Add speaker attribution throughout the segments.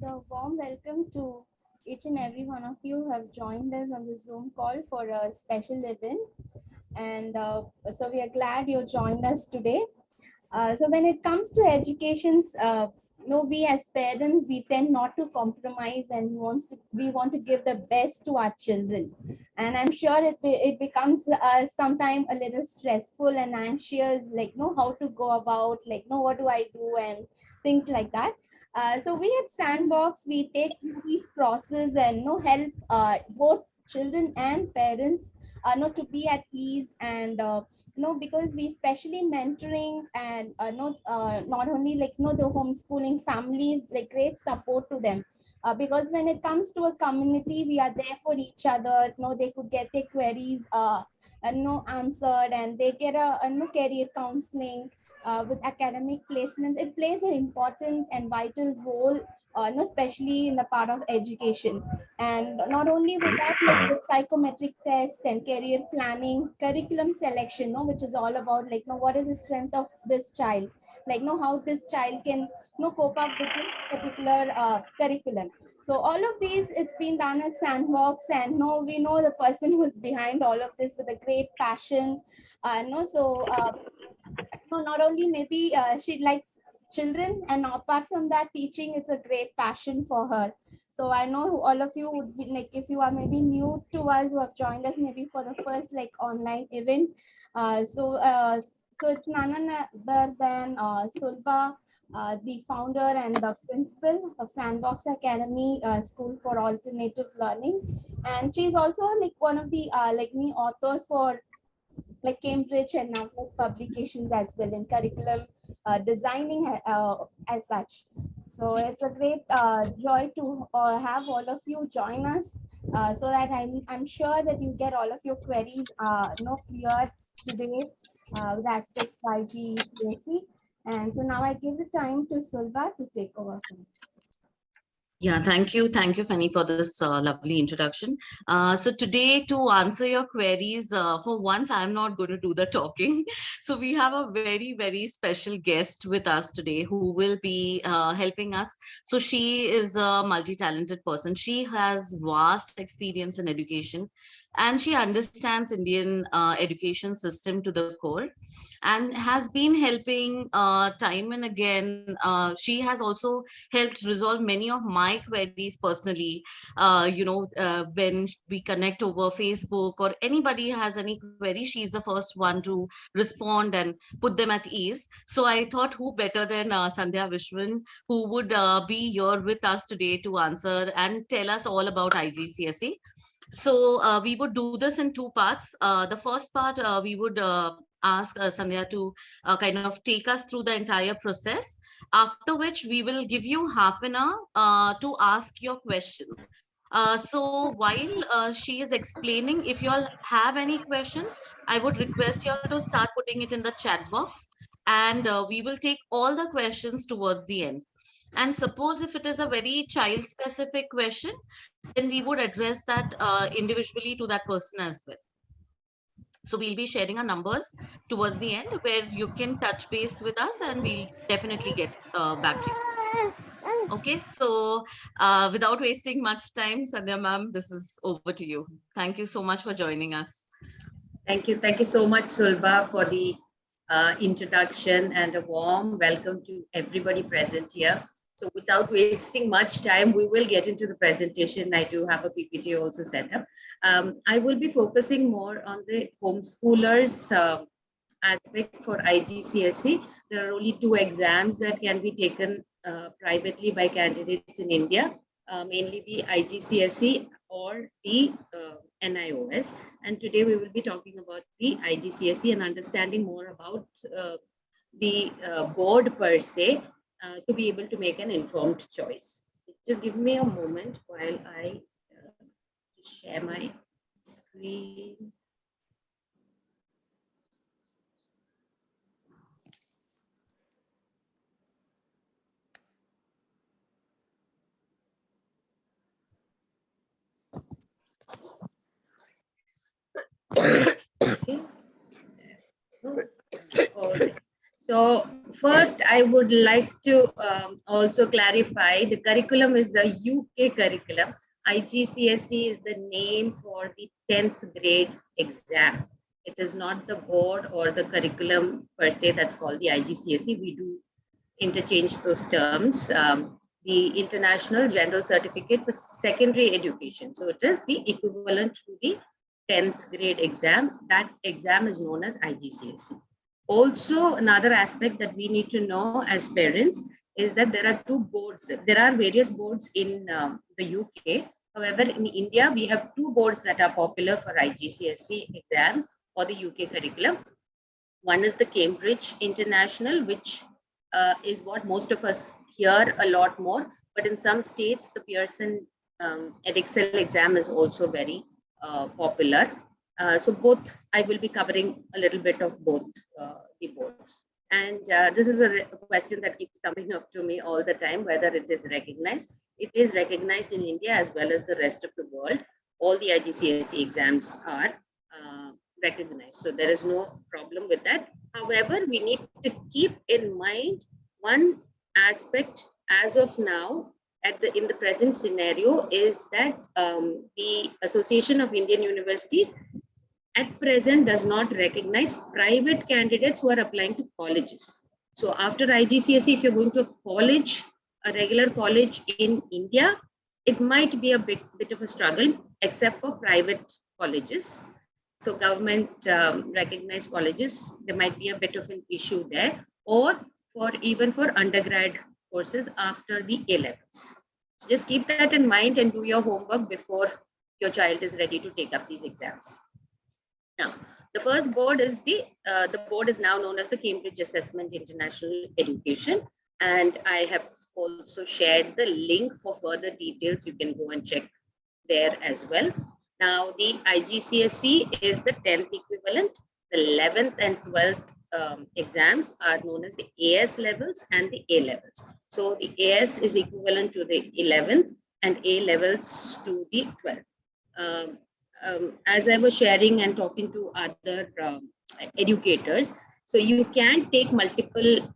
Speaker 1: So warm welcome to each and every one of you who have joined us on the Zoom call for a special event. And so we are glad you joined us today. So when it comes to educations, we as parents, we tend not to compromise and we want to give the best to our children. And I'm sure it becomes sometimes a little stressful and anxious, like, how to go about, like, what do I do and things like that. So we at Sandbox, we take through these process and help both children and parents to be at ease and because we especially mentoring and not only the homeschooling families, like great support to them, because when it comes to a community, we are there for each other. They could get their queries answered, and they get a career counseling with academic placements. It plays an important and vital role, especially in the part of education. And not only with that, like with psychometric tests and career planning, curriculum selection, which is all about what is the strength of this child, how this child can cope up with this particular curriculum. So all of these, it's been done at Sandbox, and we know the person who's behind all of this with a great passion. Not only maybe she likes children, and apart from that, teaching is a great passion for her. So I know all of you would be like, if you are maybe new to us, who have joined us maybe for the first online event. So it's none other than Sulba, the founder and the principal of Sandbox Academy School for Alternative Learning, and she's also one of the authors for Cambridge and NAFLA publications as well in curriculum designing as such. So it's a great joy to have all of you join us, so that I'm sure that you get all of your queries cleared today with aspect 5G IGCSE. And so now I give the time to Sulba to take over from.
Speaker 2: Yeah, thank you. Thank you, Fanny, for this lovely introduction. So today, to answer your queries, for once, I'm not going to do the talking. So we have a very, very special guest with us today who will be helping us. So she is a multi-talented person. She has vast experience in education, and she understands Indian education system to the core, and has been helping time and again. She has also helped resolve many of my queries personally, when we connect over Facebook, or anybody has any query, she's the first one to respond and put them at ease. So I thought, who better than Sandhya Viswan, who would be here with us today to answer and tell us all about IGCSE. So we would do this in two parts. The first part, we would ask Sandhya to kind of take us through the entire process, after which we will give you half an hour to ask your questions. So while she is explaining, if you all have any questions, I would request you all to start putting it in the chat box, and we will take all the questions towards the end. And suppose if it is a very child specific question, then we would address that individually to that person as well. So we'll be sharing our numbers towards the end, where you can touch base with us, and we'll definitely get back to you. Okay, so without wasting much time, Sandhya ma'am, this is over to you. Thank you so much for joining us.
Speaker 3: Thank you. Thank you so much, Sulba, for the introduction, and a warm welcome to everybody present here. So without wasting much time, we will get into the presentation. I do have a PPT also set up. I will be focusing more on the homeschoolers aspect for IGCSE. There are only two exams that can be taken privately by candidates in India, mainly the IGCSE or the NIOS. And today we will be talking about the IGCSE and understanding more about the board per se, to be able to make an informed choice. Just give me a moment while I share my screen. Okay. All right. So first, I would like to also clarify the curriculum is a UK curriculum. IGCSE is the name for the 10th grade exam. It is not the board or the curriculum per se that's called the IGCSE. We do interchange those terms. The International General Certificate for Secondary Education. So it is the equivalent to the 10th grade exam. That exam is known as IGCSE. Also, another aspect that we need to know as parents is that there are two boards. There are various boards in the UK. However, in India, we have two boards that are popular for IGCSE exams or the UK curriculum. One is the Cambridge International, which is what most of us hear a lot more. But in some states, the Pearson Edexcel exam is also very popular. So both, I will be covering a little bit of both the boards. And this is a question that keeps coming up to me all the time, whether it is recognized. It is recognized in India as well as the rest of the world. All the IGCSE exams are recognized. So there is no problem with that. However, we need to keep in mind one aspect as of now in the present scenario is that the Association of Indian Universities at present does not recognize private candidates who are applying to colleges. So after IGCSE, if you're going to a college, a regular college in India, it might be a bit of a struggle, except for private colleges. So government recognized colleges, there might be a bit of an issue there, or even for undergrad courses after the A-levels. So just keep that in mind and do your homework before your child is ready to take up these exams. Now, the first board is the board is now known as the Cambridge Assessment International Education, and I have also shared the link for further details. You can go and check there as well. Now, the IGCSE is the 10th equivalent. The 11th and 12th exams are known as the AS levels and the A levels. So the AS is equivalent to the 11th and A levels to the 12th. As I was sharing and talking to other educators, so you can take multiple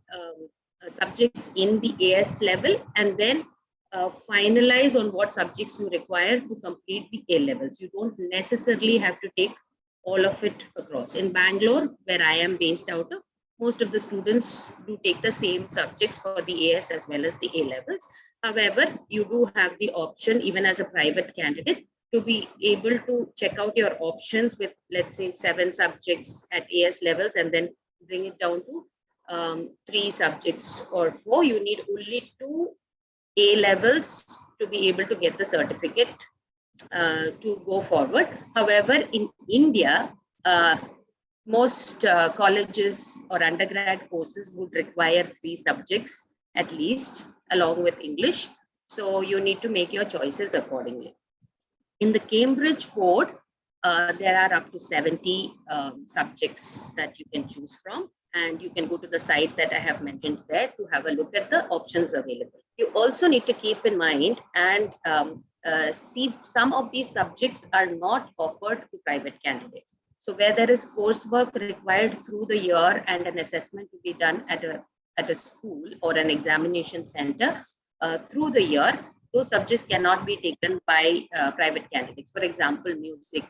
Speaker 3: subjects in the AS level and then finalize on what subjects you require to complete the A levels. You don't necessarily have to take all of it across. In Bangalore, where I am based out of, most of the students do take the same subjects for the AS as well as the A levels. However, you do have the option, even as a private candidate, to be able to check out your options with, let's say, 7 subjects at AS levels and then bring it down to 3 subjects or 4. You need only 2 A levels to be able to get the certificate to go forward. However, in India, most colleges or undergrad courses would require 3 subjects at least, along with English. So you need to make your choices accordingly. In the Cambridge board, there are up to 70 subjects that you can choose from, and you can go to the site that I have mentioned there to have a look at the options available. You also need to keep in mind and see some of these subjects are not offered to private candidates. So where there is coursework required through the year and an assessment to be done at a school or an examination center through the year, those subjects cannot be taken by private candidates. For example, music,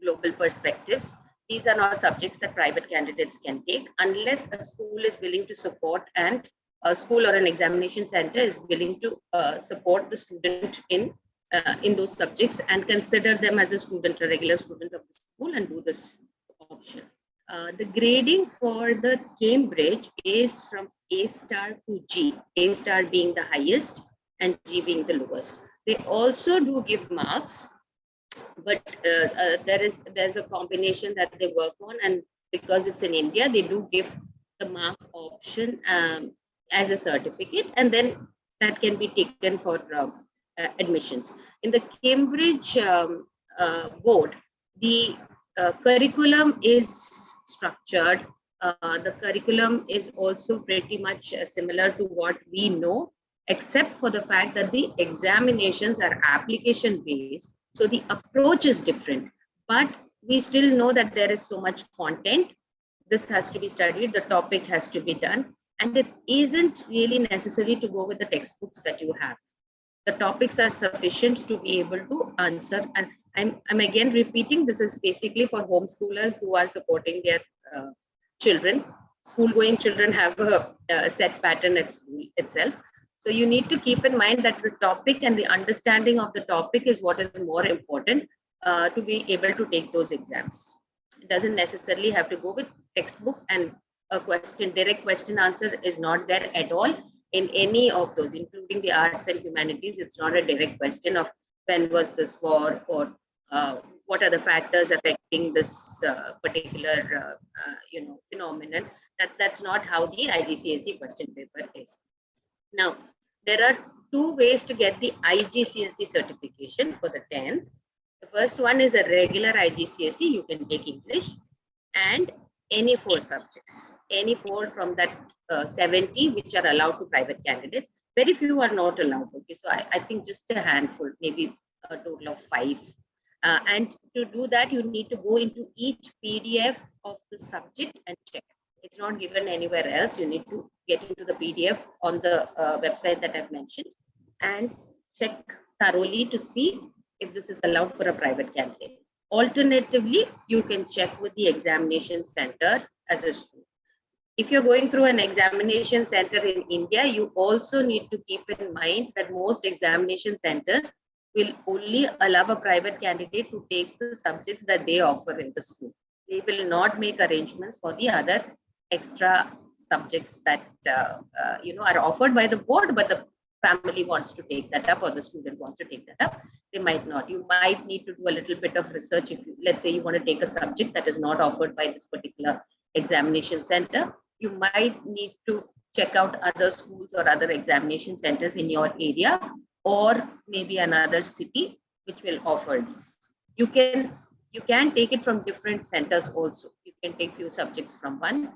Speaker 3: global perspectives. These are not subjects that private candidates can take unless a school is willing to support, and a school or an examination center is willing to support the student in those subjects and consider them as a student, a regular student of the school, and do this option. The grading for the Cambridge is from A star to G, A star being the highest and G being the lowest. They also do give marks, but there's a combination that they work on, and because it's in India, they do give the mark option as a certificate, and then that can be taken for admissions. In the Cambridge board, the curriculum is structured. The curriculum is also pretty much similar to what we know, except for the fact that the examinations are application based. So the approach is different, but we still know that there is so much content. This has to be studied, the topic has to be done. And it isn't really necessary to go with the textbooks that you have. The topics are sufficient to be able to answer. And I'm again repeating, this is basically for homeschoolers who are supporting their children. School-going children have a set pattern at school itself. So you need to keep in mind that the topic and the understanding of the topic is what is more important to be able to take those exams. It doesn't necessarily have to go with textbook, and a direct question answer is not there at all in any of those, including the arts and humanities. It's not a direct question of when was this war, or what are the factors affecting this particular phenomenon. That's not how the IGCSE question paper is. Now, there are two ways to get the IGCSE certification for the 10th. The first one is a regular IGCSE. You can take English and any 4 subjects, any 4 from that 70 which are allowed to private candidates. Very few are not allowed. Okay, so I think just a handful, maybe a total of 5. And to do that, you need to go into each PDF of the subject and check. It's not given anywhere else. You need to get into the PDF on the website that I've mentioned and check thoroughly to see if this is allowed for a private candidate. Alternatively, you can check with the examination center as a school. If you're going through an examination center in India, you also need to keep in mind that most examination centers will only allow a private candidate to take the subjects that they offer in the school. They will not make arrangements for the other extra subjects that are offered by the board, but the family wants to take that up or the student wants to take that up. They might not. You might need to do a little bit of research. If you, let's say you want to take a subject that is not offered by this particular examination center, you might need to check out other schools or other examination centers in your area, or maybe another city which will offer these. You can take it from different centers also. You can take few subjects from one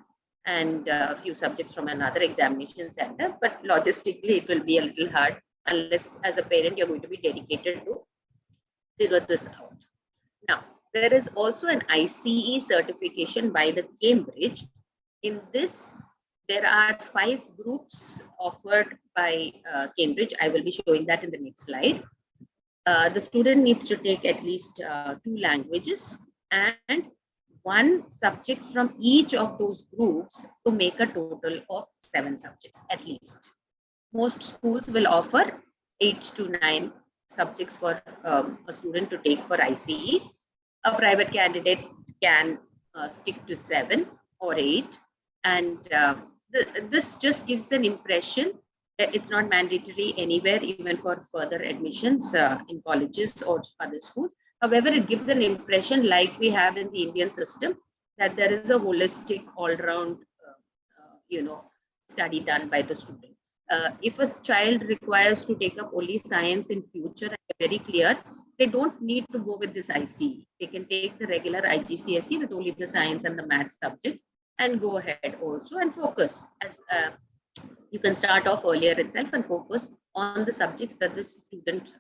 Speaker 3: and a few subjects from another examination center, but logistically it will be a little hard unless as a parent you're going to be dedicated to figure this out. Now, there is also an ICE certification by the Cambridge. In this, there are 5 groups offered by Cambridge. I will be showing that in the next slide. The student needs to take at least 2 languages and 1 subject from each of those groups to make a total of 7 subjects at least. Most schools will offer 8 to 9 subjects for a student to take for ICE. A private candidate can stick to 7 or 8. And this just gives an impression. It's not mandatory anywhere, even for further admissions in colleges or other schools. However, it gives an impression, like we have in the Indian system, that there is a holistic, all-round, study done by the student. If a child requires to take up only science in future, very clear, they don't need to go with this ICE. They can take the regular IGCSE with only the science and the math subjects and go ahead also and focus. As you can start off earlier itself and focus on the subjects that the student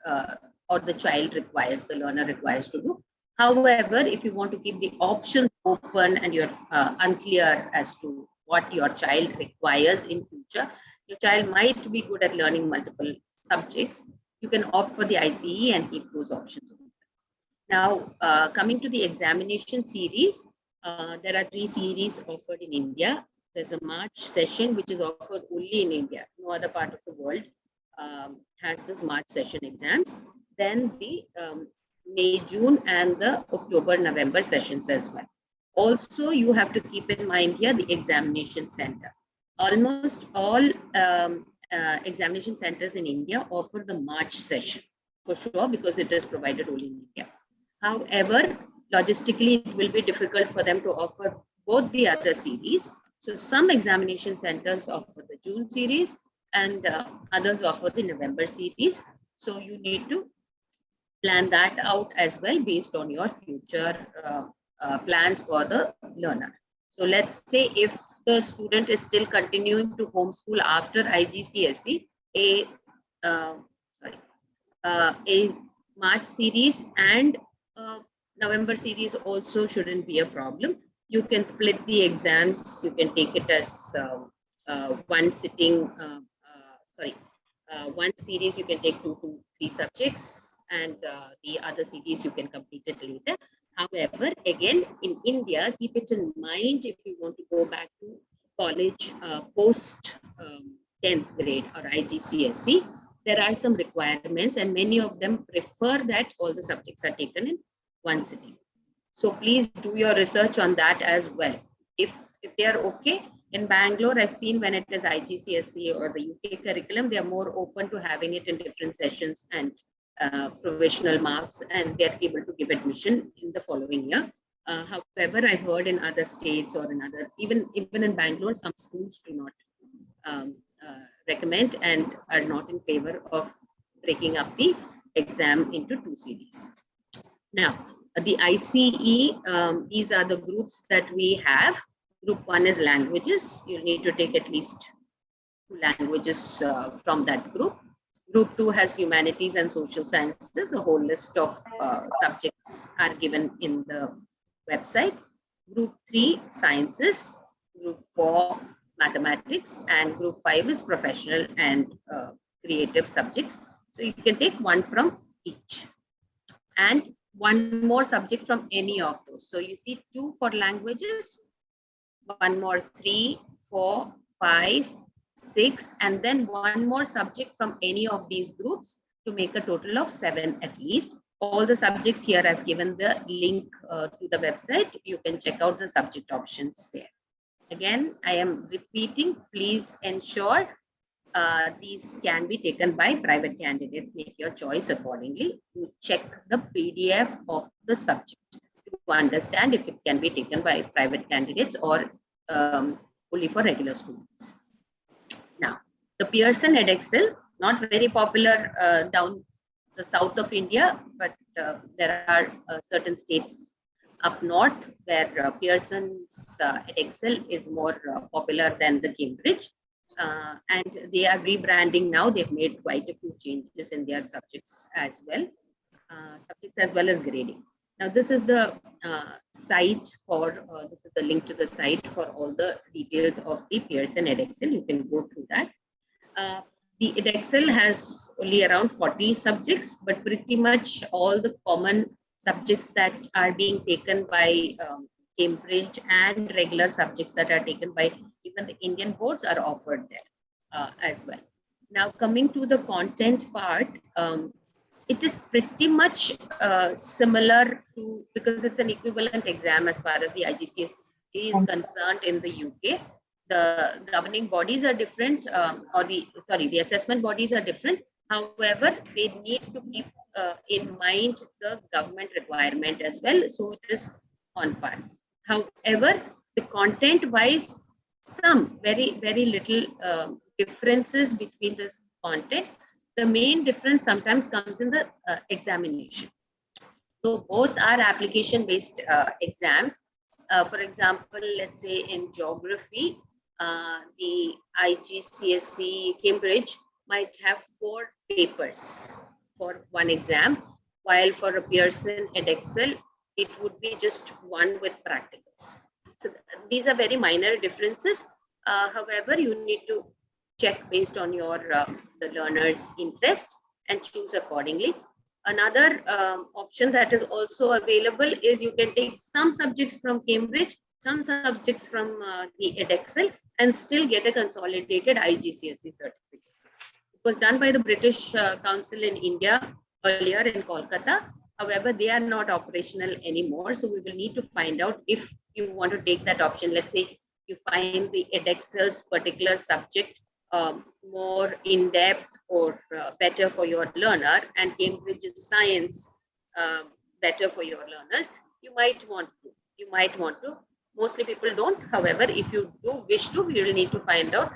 Speaker 3: or the child requires, the learner requires to do. However, if you want to keep the options open and you're unclear as to what your child requires in future, your child might be good at learning multiple subjects, you can opt for the ICE and keep those options open. Now, coming to the examination series, there are 3 series offered in India. There's a March session, which is offered only in India. No other part of the world has this March session exams. Then the May, June, and the October, November sessions as well. Also, you have to keep in mind here the examination center. Almost all examination centers in India offer the March session for sure, because it is provided only in India. However, logistically, it will be difficult for them to offer both the other series. So some examination centers offer the June series and others offer the November series. So you need to plan that out as well based on your future plans for the learner. So let's say if the student is still continuing to homeschool after IGCSE, a March series and November series also shouldn't be a problem. You can split the exams. You can take it as one sitting, one series you can take 2 to 3 subjects, and the other series you can complete it later. However, again, in India, keep it in mind if you want to go back to college post 10th grade or IGCSE, there are some requirements, and many of them prefer that all the subjects are taken in one sitting. So please do your research on that as well. If they are okay, in Bangalore, I've seen when it is IGCSE or the UK curriculum, they are more open to having it in different sessions and provisional marks, and they're able to give admission in the following year. However, I've heard in other states or in other, even in Bangalore, some schools do not recommend and are not in favor of breaking up the exam into 2 series. Now, the ICE, these are the groups that we have. Group 1 is languages. You need to take at least 2 languages from that group. Group 2 has humanities and social sciences. A whole list of subjects are given in the website. Group 3, sciences. Group 4, mathematics. And group 5 is professional and creative subjects. So you can take 1 from each. And 1 more subject from any of those. So you see 2 for languages, 1 more 3, 4, 5, 6, and then 1 more subject from any of these groups to make a total of 7 at least. All the subjects here, I've given the link to the website. You can check out the subject options there. Again, I am repeating, please ensure these can be taken by private candidates. Make your choice accordingly. To check the PDF of the subject to understand if it can be taken by private candidates or only for regular students. Now, the Pearson Edexcel, not very popular down the south of India, but there are certain states up north where Pearson's Edexcel is more popular than the Cambridge. And they are rebranding now. They've made quite a few changes in their subjects as well as grading. Now, this is the site for, this is the link to the site for all the details of the Pearson Edexcel. You can go through that. The Edexcel has only around 40 subjects, but pretty much all the common subjects that are being taken by Cambridge and regular subjects that are taken by even the Indian boards are offered there as well. Now, coming to the content part, it is pretty much similar to, because it's an equivalent exam as far as the IGCSE is concerned in the UK. The governing bodies are different, the assessment bodies are different. However, they need to keep in mind the government requirement as well. So it is on par. However, the content wise, some very, very little differences between the content. The main difference sometimes comes in the examination. So both are application-based exams. For example, let's say in geography, the IGCSE Cambridge might have 4 papers for one exam, while for a Pearson Edexcel, it would be just 1 with practicals. So these are very minor differences. However, you need to check based on your the learner's interest and choose accordingly. Another option that is also available is you can take some subjects from Cambridge, some subjects from the Edexcel, and still get a consolidated IGCSE certificate. It was done by the British Council in India earlier in Kolkata. However, they are not operational anymore. So we will need to find out if you want to take that option. Let's say you find the Edexcel's particular subject more in-depth or better for your learner, and Cambridge's science better for your learners. You might want to. Mostly people don't. However, if you do wish to, we will need to find out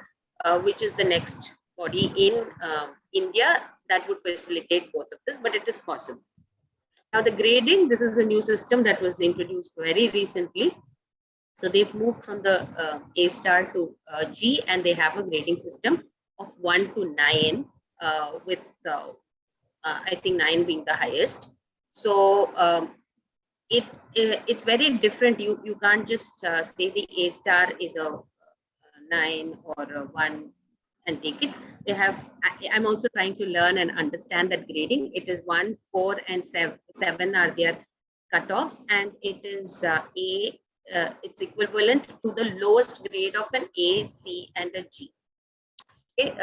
Speaker 3: which is the next body in India that would facilitate both of this, but it is possible. Now, the grading, this is a new system that was introduced very recently. So they've moved from the A star to G, and they have a grading system of 1 to 9, with I think 9 being the highest. So it's very different. You can't just say the A star is a 9 or 1 and take it. They have, I'm also trying to learn and understand that grading. It is 1, 4, and 7 are their cutoffs, and it is it's equivalent to the lowest grade of an A, C, and a G. Okay,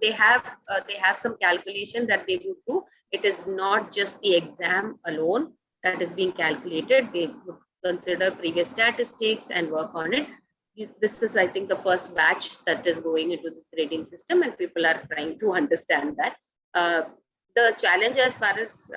Speaker 3: they have some calculation that they would do. It is not just the exam alone that is being calculated. They would consider previous statistics and work on it. This is, I think, the first batch that is going into this grading system, and people are trying to understand that. The challenge as far as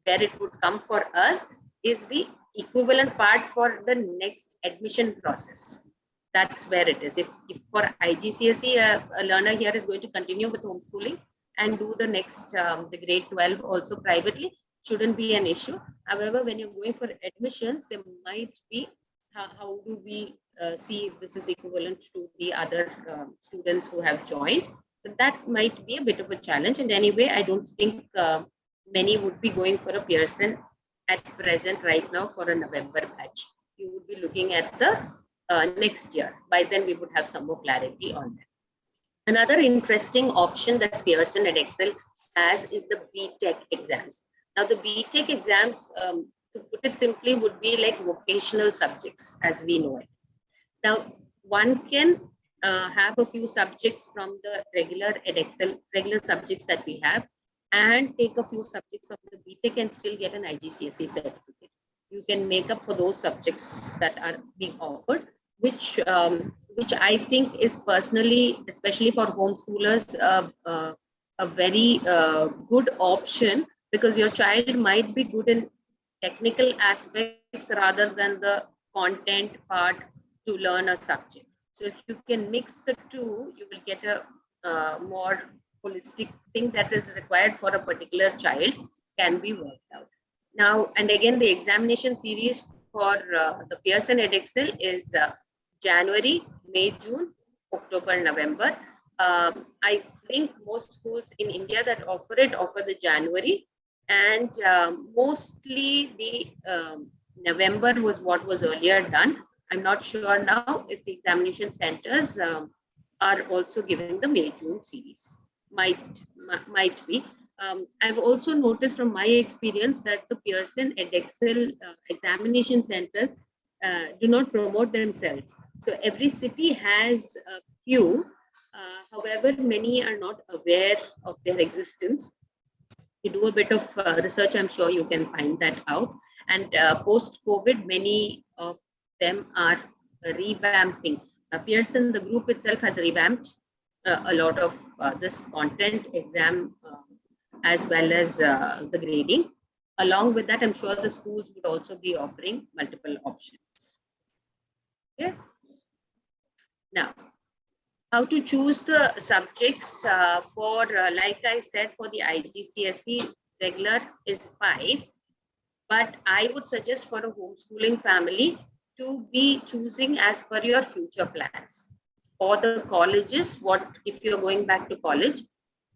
Speaker 3: where it would come for us is the equivalent part for the next admission process. That's where it is. If for IGCSE, a learner here is going to continue with homeschooling and do the next, the grade 12 also privately, shouldn't be an issue. However, when you're going for admissions, there might be, how do we see if this is equivalent to the other students who have joined? So that might be a bit of a challenge. And anyway, I don't think many would be going for a Pearson at present right now for a November batch. You would be looking at the next year. By then, we would have some more clarity on that. Another interesting option that Pearson and Excel has is the BTech exams. Now, the BTech exams, to put it simply, would be like vocational subjects as we know it. Now, one can have a few subjects from the regular Excel, regular subjects that we have, and take a few subjects of the BTech and still get an IGCSE certificate. You can make up for those subjects that are being offered, which I think is personally, especially for homeschoolers, a very good option, because your child might be good in technical aspects rather than the content part to learn a subject. So if you can mix the two, you will get a more holistic thing that is required for a particular child can be worked out. Now, and again, the examination series for the Pearson Edexcel is January, May, June, October, November. I think most schools in India that offer it offer the January, and mostly the November was what was earlier done. I'm not sure now if the examination centers are also giving the May, June series. Might be. I've also noticed from my experience that the Pearson Edexcel examination centers do not promote themselves. So every city has a few. However, many are not aware of their existence. You do a bit of research, I'm sure you can find that out. And post-COVID, many of them are revamping. Pearson, the group itself, has revamped a lot of this content, exam, as well as the grading. Along with that, I'm sure the schools would also be offering multiple options. Okay. Now, how to choose the subjects for, like I said, for the IGCSE regular is 5. But I would suggest for a homeschooling family to be choosing as per your future plans. For the colleges, what if you're going back to college,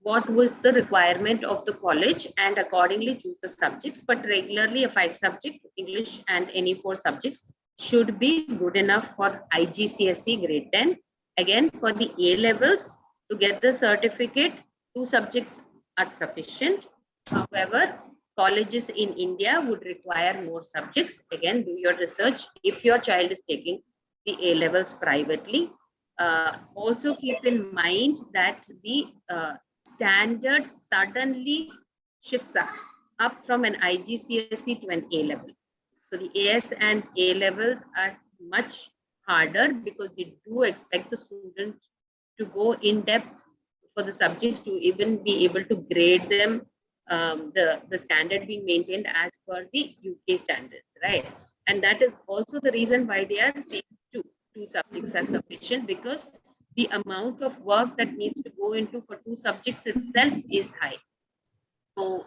Speaker 3: what was the requirement of the college, and accordingly choose the subjects. But regularly a 5 subject, English and any 4 subjects should be good enough for IGCSE grade 10. Again, for the A levels, to get the certificate, 2 subjects are sufficient. However, colleges in India would require more subjects. Again, do your research if your child is taking the A levels privately. Also keep in mind that the standard suddenly shifts up from an IGCSE to an A level. So the AS and A levels are much harder because they do expect the student to go in depth for the subjects to even be able to grade them, the standard being maintained as per the UK standards, right? And that is also the reason why they are saying 2 subjects are sufficient, because the amount of work that needs to go into for 2 subjects itself is high. So,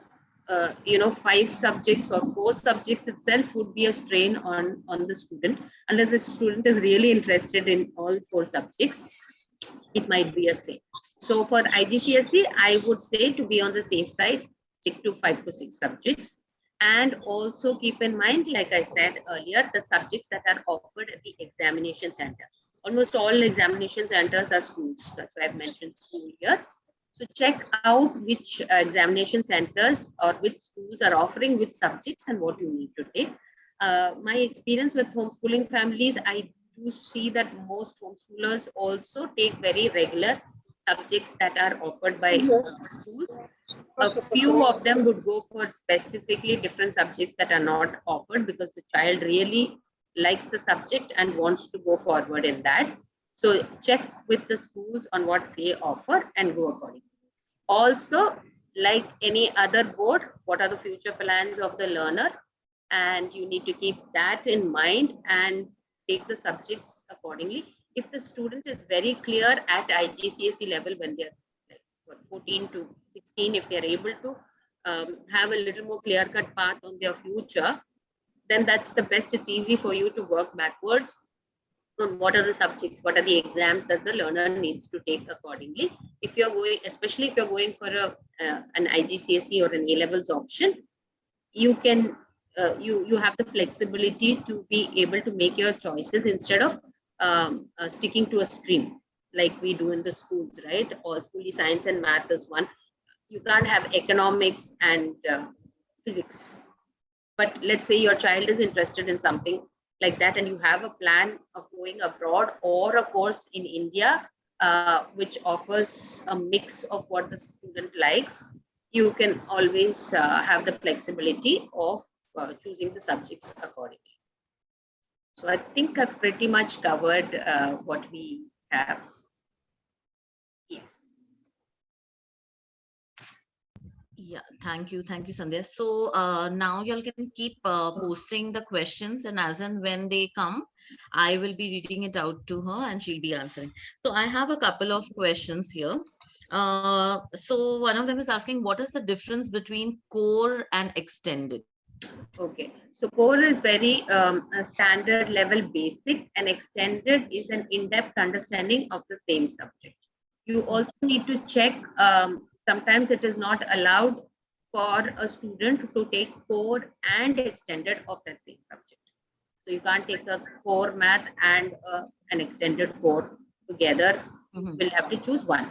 Speaker 3: 5 subjects or 4 subjects itself would be a strain on the student. Unless the student is really interested in all 4 subjects, it might be a strain. So for IGCSE, I would say, to be on the safe side, stick to 5 to 6 subjects. And also keep in mind, like I said earlier, the subjects that are offered at the examination center. almost all examination centers are schools. That's why I've mentioned school here. So check out which examination centers or which schools are offering which subjects and what you need to take. My experience with homeschooling families, I do see that most homeschoolers also take very regular subjects that are offered by schools. A few of them would go for specifically different subjects that are not offered because the child really likes the subject and wants to go forward in that. So check with the schools on what they offer and go accordingly. Also, like any other board, what are the future plans of the learner? And you need to keep that in mind and take the subjects accordingly. If the student is very clear at IGCSE level when they're like 14 to 16, if they're able to have a little more clear-cut path on their future, then that's the best. It's easy for you to work backwards on what are the subjects, what are the exams that the learner needs to take accordingly. If you're going, especially if you're going for an IGCSE or an A levels option, you can you have the flexibility to be able to make your choices instead of sticking to a stream like we do in the schools, right? All schooly science and math is one. You can't have economics and physics. But let's say your child is interested in something like that and you have a plan of going abroad or a course in India, which offers a mix of what the student likes, you can always have the flexibility of choosing the subjects accordingly. So I think I've pretty much covered what we have. Yes.
Speaker 2: Yeah, thank you, Sandhya. So now y'all can keep posting the questions, and as and when they come, I will be reading it out to her and she'll be answering. So I have a couple of questions here. So one of them is asking, what is the difference between core and extended?
Speaker 3: Okay, so core is very a standard level basic, and extended is an in-depth understanding of the same subject. You also need to check, sometimes it is not allowed for a student to take core and extended of that same subject. So you can't take a core math and an extended core together. You will have to choose one.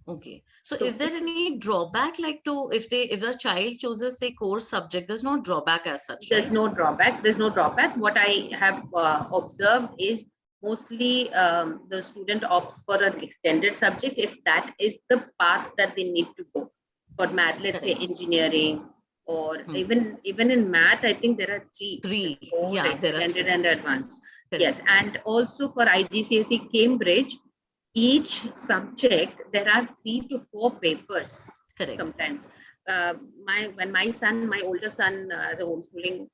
Speaker 2: Okay. So is there any drawback, like to if the child chooses say core subject, there's no drawback as such,
Speaker 3: There's
Speaker 2: right?
Speaker 3: no drawback. There's no drawback. What I have observed is mostly the student opts for an extended subject if that is the path that they need to go for math. Let's say engineering, or even in math, I think there are three. Core,
Speaker 2: Yeah, there are
Speaker 3: extended, and advanced.
Speaker 2: Correct.
Speaker 3: Yes, and also for IGCSE Cambridge, each subject there are 3 to 4 papers.
Speaker 2: Correct.
Speaker 3: Sometimes when my older son, as a homeschooling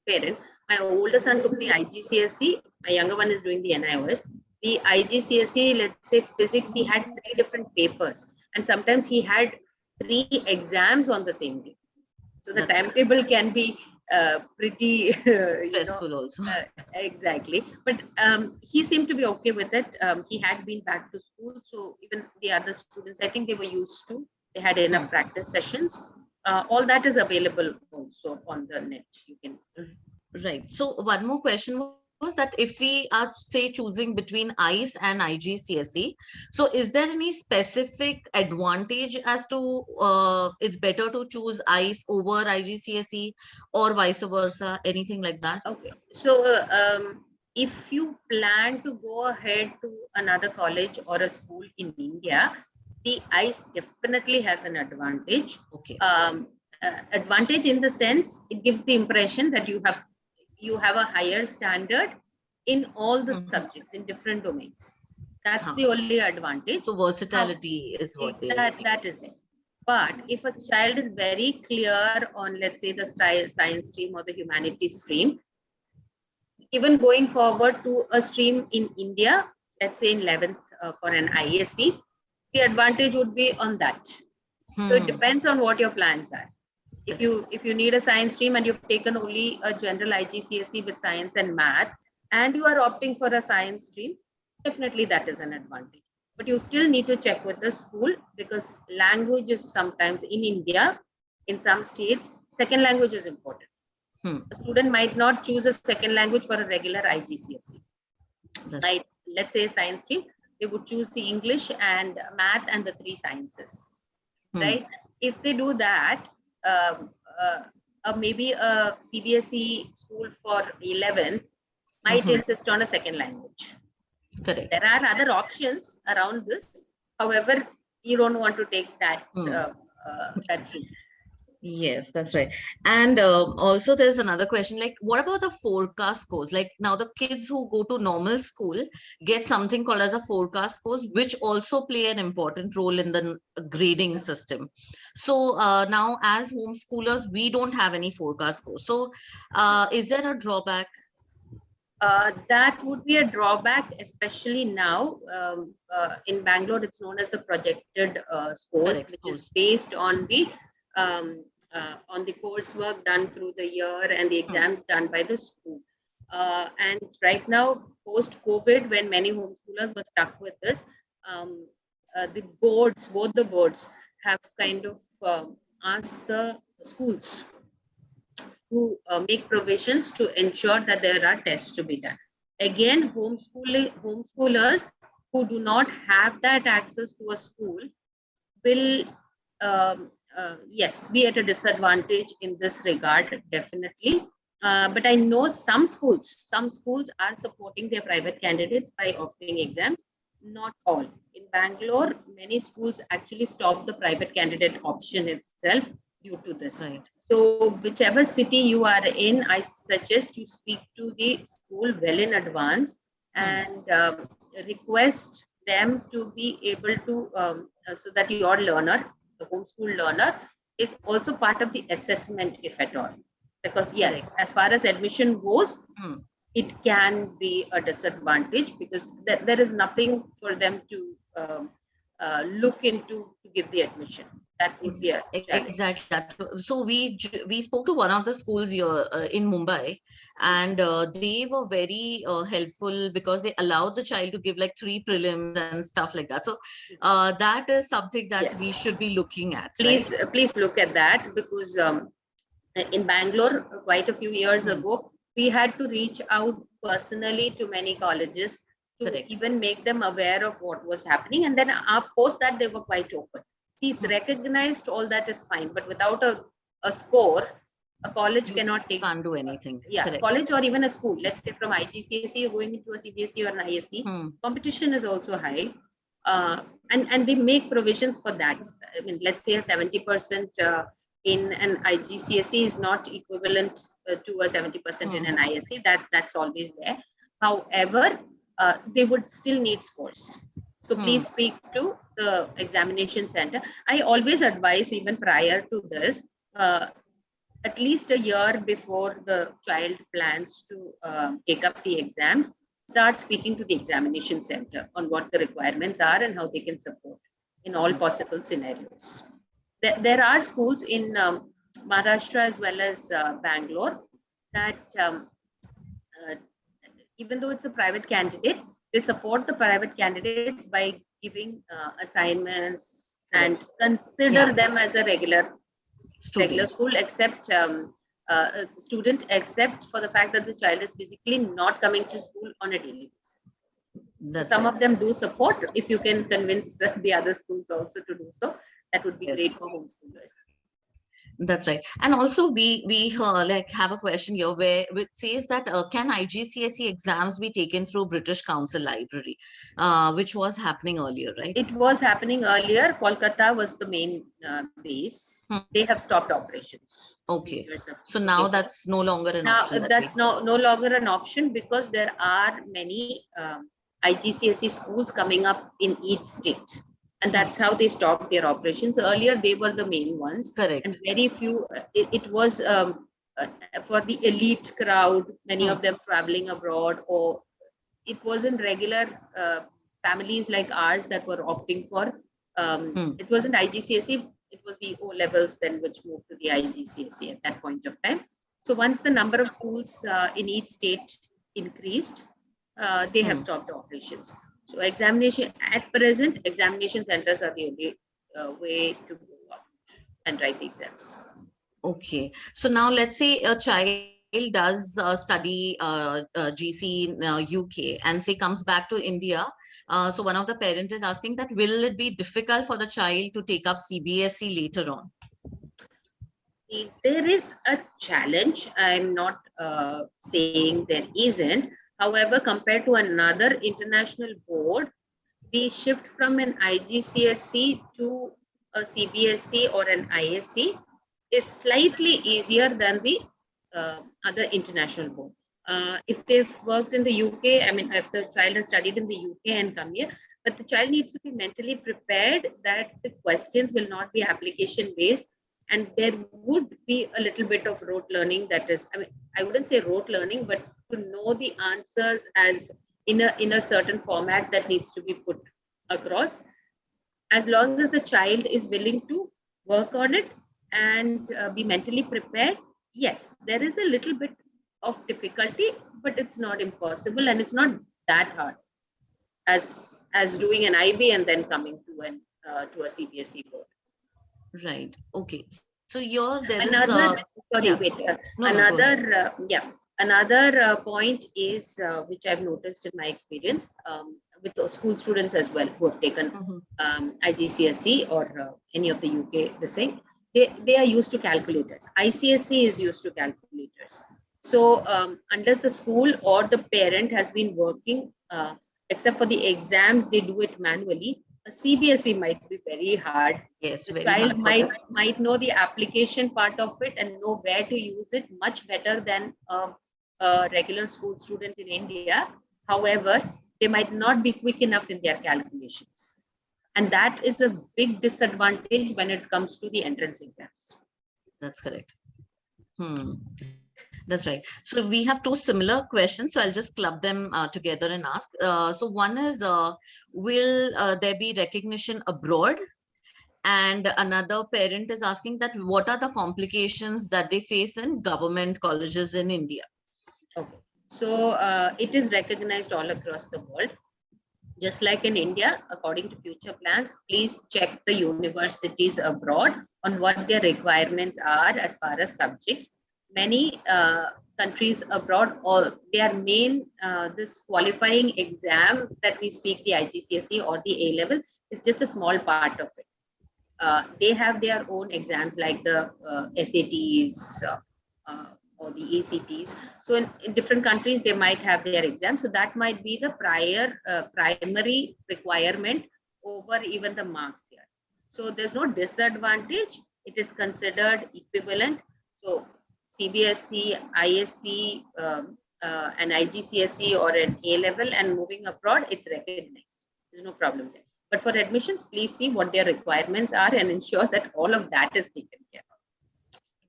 Speaker 3: parent, my older son took the IGCSE, my younger one is doing the NIOS. The IGCSE, let's say physics, he had 3 different papers, and sometimes he had 3 exams on the same day. So the timetable can be pretty
Speaker 2: stressful also.
Speaker 3: Exactly, but he seemed to be okay with it. He had been back to school, so even the other students, I think they were used to. They had enough practice sessions. All that is available also on the net. You can.
Speaker 2: Right. So one more question was that if we are say choosing between ICE and IGCSE, so is there any specific advantage as to it's better to choose ICE over IGCSE or vice versa, anything like that?
Speaker 3: Okay. So if you plan to go ahead to another college or a school in India, the ICE definitely has an advantage.
Speaker 2: Okay.
Speaker 3: Advantage in the sense it gives the impression that you have a higher standard in all the subjects in different domains. That's the only advantage.
Speaker 2: So versatility is what
Speaker 3: that is it. But if a child is very clear on, let's say, the science stream or the humanities stream, even going forward to a stream in India, let's say in 11th for an ISE, the advantage would be on that. So it depends on what your plans are. If you need a science stream and you've taken only a general IGCSE with science and math, and you are opting for a science stream, definitely that is an advantage. But you still need to check with the school, because language is sometimes in India, in some states, second language is important. A student might not choose a second language for a regular IGCSE. let's say a science stream, they would choose the English and math and the 3 sciences, right? If they do that, um, maybe a CBSE school for 11th might insist on a second language.
Speaker 2: Correct.
Speaker 3: There are other options around this. However, you don't want to take that that route.
Speaker 2: Yes, that's right. And also there's another question, like what about the forecast scores? Like now the kids who go to normal school get something called as a forecast scores, which also play an important role in the grading system. So now as homeschoolers, we don't have any forecast scores. So is there a drawback?
Speaker 3: That would be a drawback, especially now. In Bangalore, it's known as the projected scores,
Speaker 2: Correct,
Speaker 3: which is based on the coursework done through the year and the exams done by the school. And right now, post-COVID, when many homeschoolers were stuck with this, the boards, both the boards, have kind of asked the schools to make provisions to ensure that there are tests to be done. Again, homeschoolers who do not have that access to a school will, yes, be at a disadvantage in this regard, definitely. But I know some schools are supporting their private candidates by offering exams. Not all. In Bangalore, many schools actually stopped the private candidate option itself due to this.
Speaker 2: Right.
Speaker 3: So whichever city you are in, I suggest you speak to the school well in advance and request them to be able to, so that your learner, the homeschool learner, is also part of the assessment, if at all. Because yes, as far as admission goes, it can be a disadvantage because there is nothing for them to look into to give the admission. That would be a challenge.
Speaker 2: Exactly that. So we spoke to one of the schools here in Mumbai, and they were very helpful because they allowed the child to give like 3 prelims and stuff like that. So that is something that we should be looking at.
Speaker 3: Please,
Speaker 2: right?
Speaker 3: Please look at that because in Bangalore, quite a few years ago, we had to reach out personally to many colleges to even make them aware of what was happening. And then post that, they were quite open. See, it's recognized, all that is fine. But without a score, a college can't
Speaker 2: do anything.
Speaker 3: College or even a school. Let's say from IGCSE, you're going into a CBSE or an ISE. Competition is also high. And they make provisions for that. I mean, let's say a 70% in an IGCSE is not equivalent to a 70% in an ISE. That's always there. However, they would still need scores. So please speak to the examination center. I always advise, even prior to this, at least a year before the child plans to take up the exams, start speaking to the examination center on what the requirements are and how they can support in all possible scenarios. There are schools in Maharashtra as well as Bangalore that even though it's a private candidate, they support the private candidates by giving assignments and consider them as a regular school, except student, except for the fact that the child is physically not coming to school on a daily basis. Some of them do support. If you can convince the other schools also to do so, that would be great for homeschoolers.
Speaker 2: That's right. And also we like have a question here which says that can IGCSE exams be taken through British Council Library, which was happening earlier, right?
Speaker 3: It was happening earlier. Kolkata was the main base. They have stopped operations.
Speaker 2: Okay. So now that's no longer an option.
Speaker 3: That's no longer an option because there are many IGCSE schools coming up in each state. And that's how they stopped their operations. Earlier, they were the main ones.
Speaker 2: Correct.
Speaker 3: And very few, it was for the elite crowd, many of them traveling abroad, or it wasn't regular families like ours that were opting for. It wasn't IGCSE, it was the O levels then which moved to the IGCSE at that point of time. So once the number of schools in each state increased, they have stopped operations. So examination at present, examination centers are the only way to go out and write the exams.
Speaker 2: Okay. So now let's say a child does study GC in UK and say comes back to India, so one of the parent is asking that will it be difficult for the child to take up CBSE later on?
Speaker 3: There is a challenge. I'm not saying there isn't. However, compared to another international board, the shift from an IGCSE to a CBSE or an ISE is slightly easier than the other international board. If they've worked in the UK, I mean, if the child has studied in the UK and come here, but the child needs to be mentally prepared that the questions will not be application based, and there would be a little bit of rote learning. That is, I mean, I wouldn't say rote learning, but to know the answers as in a certain format that needs to be put across. As long as the child is willing to work on it and be mentally prepared, yes, there is a little bit of difficulty, but it's not impossible, and it's not that hard as doing an IB and then coming to a CBSE board.
Speaker 2: Right. Okay. So here there is
Speaker 3: Another sorry,
Speaker 2: yeah.
Speaker 3: wait.
Speaker 2: No,
Speaker 3: Another another point is which I've noticed in my experience with school students as well who have taken IGCSE or any of the UK, the same. They are used to calculators. ICSE is used to calculators. So unless the school or the parent has been working, except for the exams, they do it manually. A CBSE might be very hard.
Speaker 2: Yes,
Speaker 3: The
Speaker 2: very
Speaker 3: child
Speaker 2: hard
Speaker 3: might know the application part of it and know where to use it much better than a regular school student in India. However, they might not be quick enough in their calculations. And that is a big disadvantage when it comes to the entrance exams.
Speaker 2: That's correct. That's right. So we have two similar questions. So I'll just club them together and ask. So one is, will there be recognition abroad? And another parent is asking that what are the complications that they face in government colleges in India?
Speaker 3: Okay. So it is recognized all across the world. Just like in India, according to future plans, please check the universities abroad on what their requirements are as far as subjects. Many countries abroad, all their main this qualifying exam that we speak, the IGCSE or the A level, is just a small part of it. They have their own exams like the SATs or the ACTs. So in different countries, they might have their exams. So that might be the primary requirement over even the marks here. So there's no disadvantage. It is considered equivalent. So CBSE, ISC, an IGCSE or an A level and moving abroad, it's recognized. There's no problem there. But for admissions, please see what their requirements are and ensure that all of that is taken care of.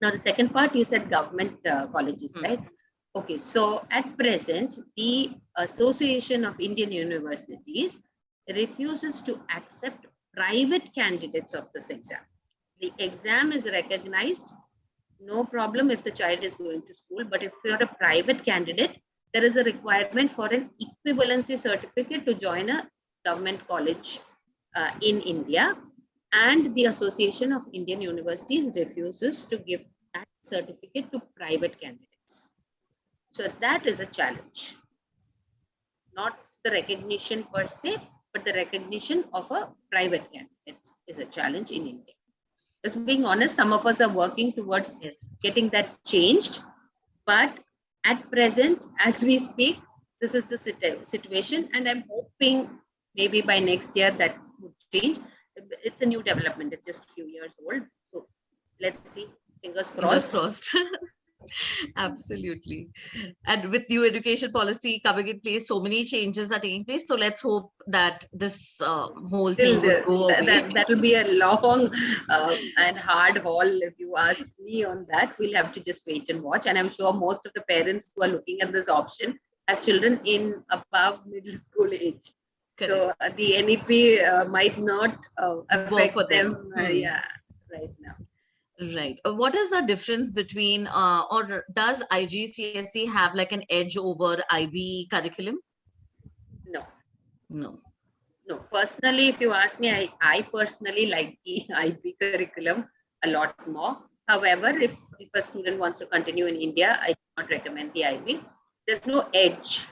Speaker 3: Now, the second part, you said government colleges, right? Okay, so at present, the Association of Indian Universities refuses to accept private candidates of this exam. The exam is recognized, no problem if the child is going to school, but if you're a private candidate, there is a requirement for an equivalency certificate to join a government college in India, and the Association of Indian Universities refuses to give that certificate to private candidates. So that is a challenge. Not the recognition per se, but the recognition of a private candidate is a challenge in India. Just being honest, some of us are working towards getting that changed, but at present, as we speak, this is the situation, and I'm hoping maybe by next year that would change. It's a new development. It's just a few years old. So let's see. Fingers crossed.
Speaker 2: Fingers crossed. Absolutely. And with new education policy coming in place, so many changes are taking place. So let's hope that this whole thing will go away.
Speaker 3: That will be a long and hard haul if you ask me on that. We'll have to just wait and watch. And I'm sure most of the parents who are looking at this option have children in above middle school age. Correct. So the NEP might not affect them. Yeah, right now.
Speaker 2: Right. What is the difference between, or does IGCSE have like an edge over IB curriculum?
Speaker 3: No.
Speaker 2: No.
Speaker 3: No. Personally, if you ask me, I personally like the IB curriculum a lot more. However, if a student wants to continue in India, I do not recommend the IB. There's no edge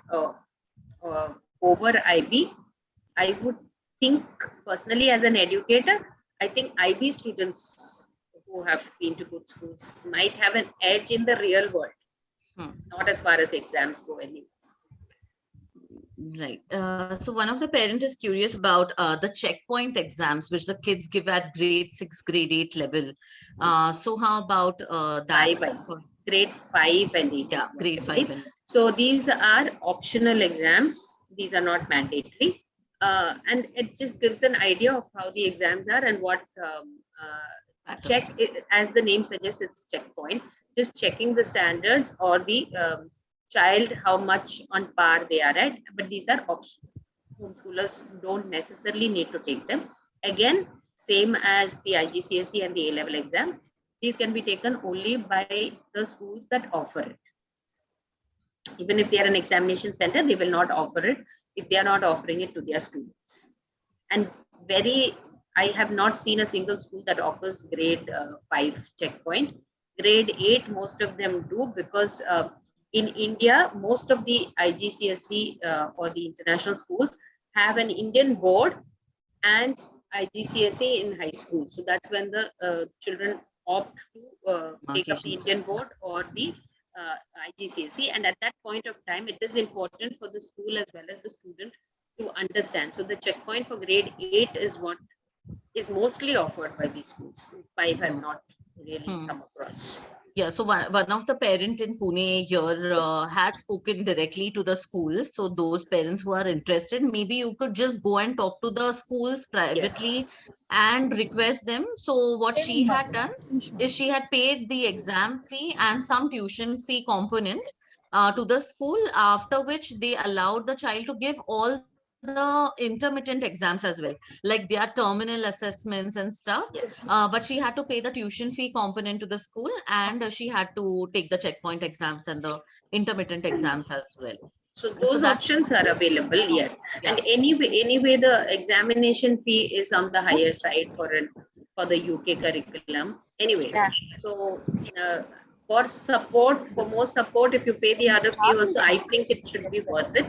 Speaker 3: over IB. I would think personally as an educator, I think IB students who have been to good schools might have an edge in the real world, not as far as exams go anyways.
Speaker 2: Right. So one of the parents is curious about the checkpoint exams, which the kids give at grade 6, grade 8 level. So how about that?
Speaker 3: Grade 5 and 8.
Speaker 2: Yeah, grade 5 and 8.
Speaker 3: So these are optional exams. These are not mandatory. And it just gives an idea of how the exams are and what check, as the name suggests, it's checkpoint. Just checking the standards or the child, how much on par they are at, but these are optional. Homeschoolers don't necessarily need to take them. Again, same as the IGCSE and the A-level exams, these can be taken only by the schools that offer it. Even if they are an examination center, they will not offer it if they are not offering it to their students. And I have not seen a single school that offers grade 5 checkpoint. Grade 8, most of them do, because in India, most of the IGCSE or the international schools have an Indian board and IGCSE in high school. So that's when the children opt to take up the Indian board or the IGCSE. And at that point of time, it is important for the school as well as the student to understand. So the checkpoint for grade 8 is what is mostly offered by these schools. 5 have not really come across.
Speaker 2: Yeah, so one of the parent in Pune here had spoken directly to the schools. So those parents who are interested, maybe you could just go and talk to the schools privately and request them. So what she had done is she had paid the exam fee and some tuition fee component to the school, after which they allowed the child to give all the intermittent exams as well, like their terminal assessments and stuff. But she had to pay the tuition fee component to the school, and she had to take the checkpoint exams and the intermittent exams as well.
Speaker 3: So those options are available, yes. Yeah. And anyway, the examination fee is on the higher side for the UK curriculum. Anyways, so for more support, if you pay the other fee also, I think it should be worth it,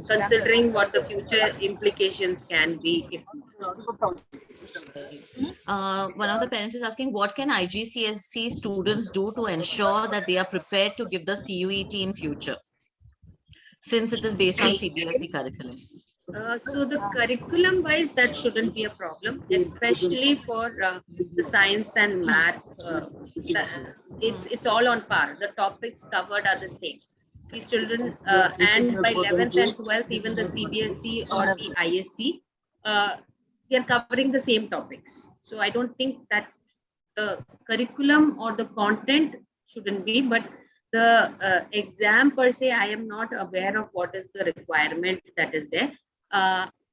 Speaker 3: considering what the future implications can be if not.
Speaker 2: One of the parents is asking, what can IGCSE students do to ensure that they are prepared to give the CUET in future, since it is based on CBSE curriculum?
Speaker 3: So the curriculum wise, that shouldn't be a problem, especially for the science and math. It's all on par. The topics covered are the same. These children, and by 11th and 12th, even the CBSE or the ISC, they are covering the same topics. So I don't think that the curriculum or the content shouldn't be, but the exam per se, I am not aware of what is the requirement that is there.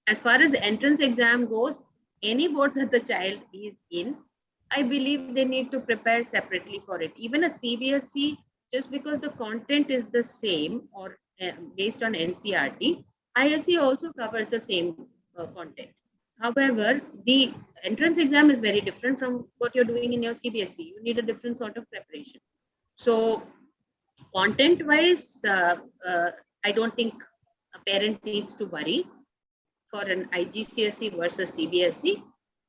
Speaker 3: As far as entrance exam goes, any board that the child is in, I believe they need to prepare separately for it. Even a CBSE, just because the content is the same or based on NCERT, ISC also covers the same content. However, the entrance exam is very different from what you're doing in your CBSE. You need a different sort of preparation. So content wise, I don't think a parent needs to worry for an IGCSE versus CBSE.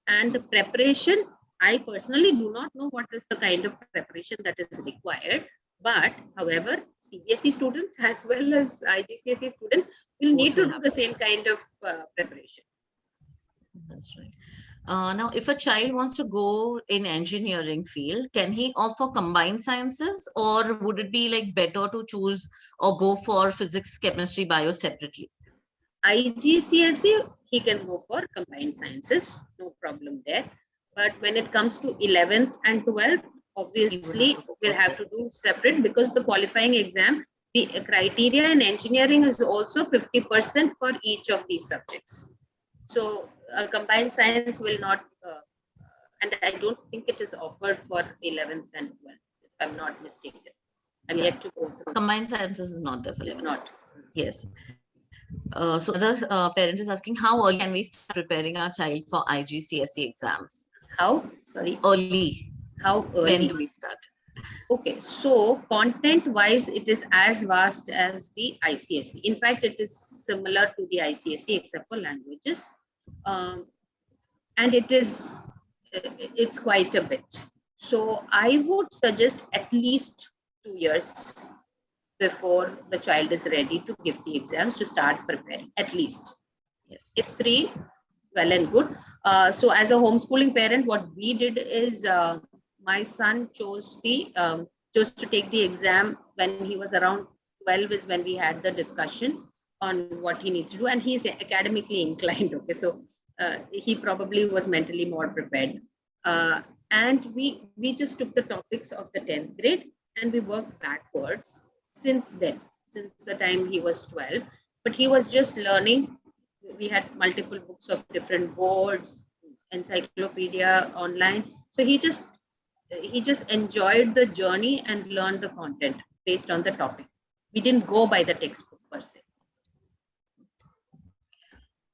Speaker 3: And the preparation, I personally do not know what is the kind of preparation that is required. But however, CBSE student as well as IGCSE student will need to do the same kind of preparation.
Speaker 2: That's right. Now, if a child wants to go in engineering field, can he opt for combined sciences, or would it be like better to choose or go for physics, chemistry, bio separately?
Speaker 3: IGCSE, he can go for combined sciences, no problem there. But when it comes to 11th and 12th, obviously we'll have to do separate, because the qualifying exam, the criteria in engineering is also 50% for each of these subjects. So combined science will not, and I don't think it is offered for 11th and 12th, if I'm not mistaken. I'm yet to go through.
Speaker 2: Combined sciences is not there for 11th.
Speaker 3: It's not.
Speaker 2: Yes. So the parent is asking, how early can we start preparing our child for IGCSE exams?
Speaker 3: How? Sorry.
Speaker 2: Early.
Speaker 3: How
Speaker 2: When
Speaker 3: early?
Speaker 2: do we start?
Speaker 3: Okay, so content-wise, it is as vast as the ICSE. In fact, it is similar to the ICSE except for languages, and it's quite a bit. So I would suggest at least 2 years before the child is ready to give the exams to start preparing. At least,
Speaker 2: Yes.
Speaker 3: if 3, well and good. So as a homeschooling parent, what we did is my son chose to take the exam when he was around 12 is when we had the discussion on what he needs to do, and he's academically inclined. Okay, so he probably was mentally more prepared, and we just took the topics of the 10th grade and we worked backwards since then, since the time he was 12. But he was just learning. We had multiple books of different boards, encyclopedia online. So he just enjoyed the journey and learned the content based on the topic. We didn't go by the textbook per se.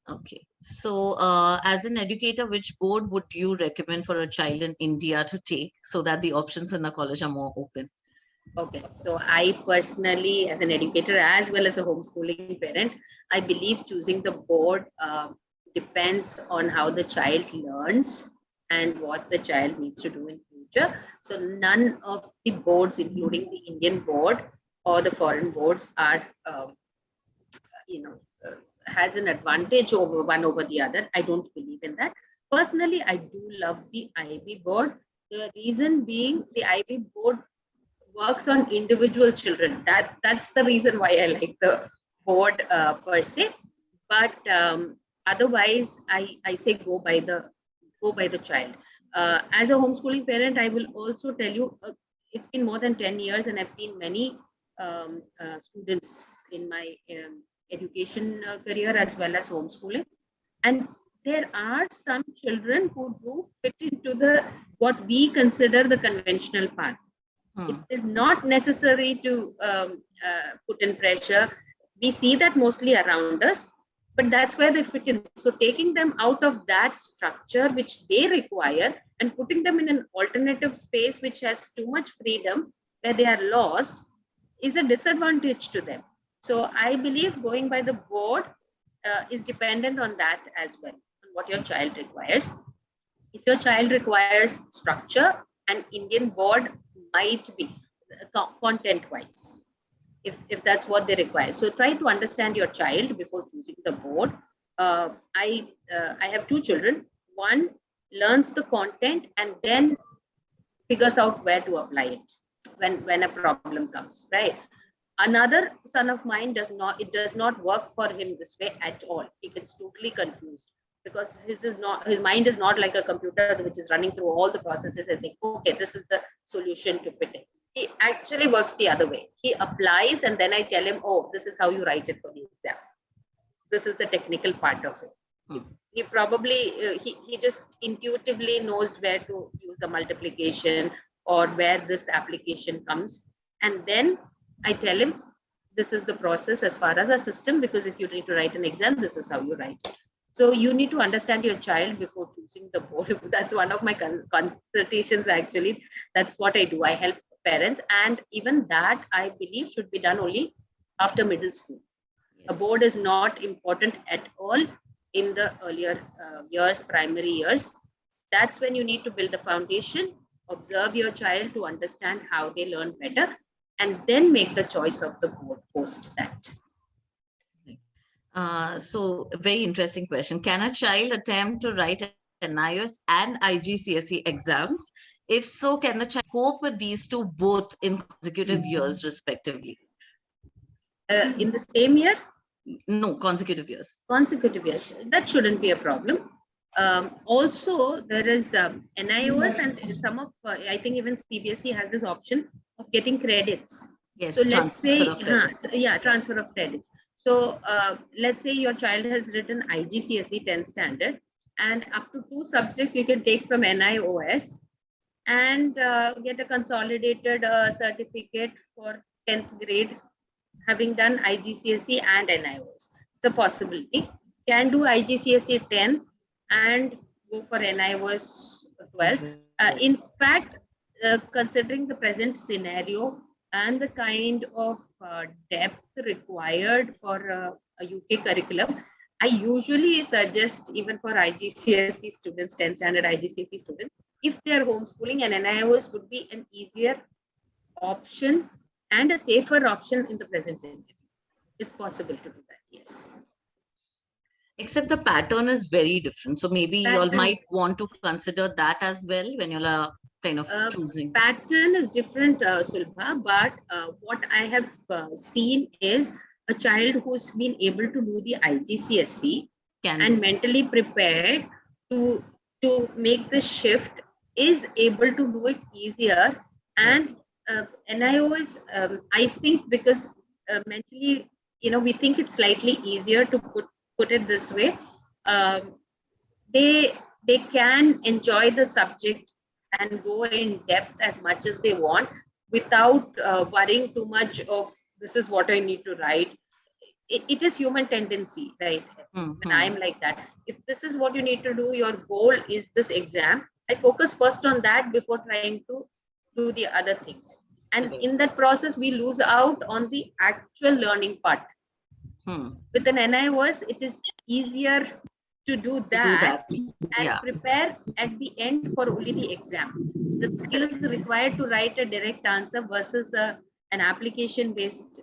Speaker 2: Okay. So as an educator, which board would you recommend for a child in India to take so that the options in the college are more open?
Speaker 3: Okay, so I personally, as an educator as well as a homeschooling parent, I believe choosing the board depends on how the child learns and what the child needs to do in future. So none of the boards, including the Indian board or the foreign boards, are you know has an advantage over one over the other. I don't believe in that. Personally, I do love the IB board. The reason being, the IB board works on individual children. That's the reason why I like the board per se. But otherwise, I say go by the child. As a homeschooling parent, I will also tell you, it's been more than 10 years, and I've seen many students in my education career as well as homeschooling, and there are some children who do fit into the what we consider the conventional path. It is not necessary to put in pressure. We see that mostly around us, but that's where they fit in. So taking them out of that structure which they require and putting them in an alternative space which has too much freedom, where they are lost, is a disadvantage to them. So I believe going by the board is dependent on that as well, on what your child requires. If your child requires structure, an Indian board might be content wise, if that's what they require. So try to understand your child before choosing the board. I have 2 children. One learns the content and then figures out where to apply it when a problem comes, right? Another son of mine does not work for him this way at all. He gets totally confused because his mind is not like a computer which is running through all the processes and saying, okay, this is the solution to fit it. He actually works the other way. He applies and then I tell him, oh, this is how you write it for the exam. This is the technical part of it. He probably he just intuitively knows where to use a multiplication or where this application comes, and then I tell him this is the process as far as a system, because if you need to write an exam, this is how you write it. So you need to understand your child before choosing the board. That's one of my consultations actually. That's what I do. I help parents, and even that I believe should be done only after middle school. A board is not important at all in the earlier years, primary years. That's when you need to build the foundation, observe your child to understand how they learn better, and then make the choice of the board post that.
Speaker 2: So very interesting question. Can a child attempt to write NIOS and IGCSE exams? If so, can the child cope with these two both in consecutive years respectively?
Speaker 3: In the same year?
Speaker 2: No, consecutive years.
Speaker 3: Consecutive years. That shouldn't be a problem. Also, there is NIOS and some of, I think even CBSE has this option of getting credits.
Speaker 2: Yes,
Speaker 3: so let's say, transfer of credits. So let's say your child has written IGCSE 10th standard, and up to 2 subjects you can take from NIOS and get a consolidated certificate for 10th grade, having done IGCSE and NIOS. It's a possibility. Can do IGCSE 10th and go for NIOS 12th. In fact, considering the present scenario and the kind of depth required for a UK curriculum, I usually suggest, even for IGCSE students, 10th standard IGCSE students, if they are homeschooling, an NIOS would be an easier option and a safer option in the present scenario. It's possible to do that, yes.
Speaker 2: Except the pattern is very different. So maybe you all might want to consider that as well when you're kind of choosing.
Speaker 3: Pattern is different, Sulbha, but what I have seen is a child who's been able to do the IGCSE and mentally prepared to make the shift is able to do it easier. And NIOS, I think, because mentally, we think it's slightly easier to put it this way. They can enjoy the subject and go in depth as much as they want without worrying too much of this is what I need to write. It is human tendency, right? When I'm like that, if this is what you need to do, your goal is this exam, I focus first on that before trying to do the other things. And in that process, we lose out on the actual learning part. With an NIOS, it is easier to do that and prepare at the end for only the exam. The skills required to write a direct answer versus an application-based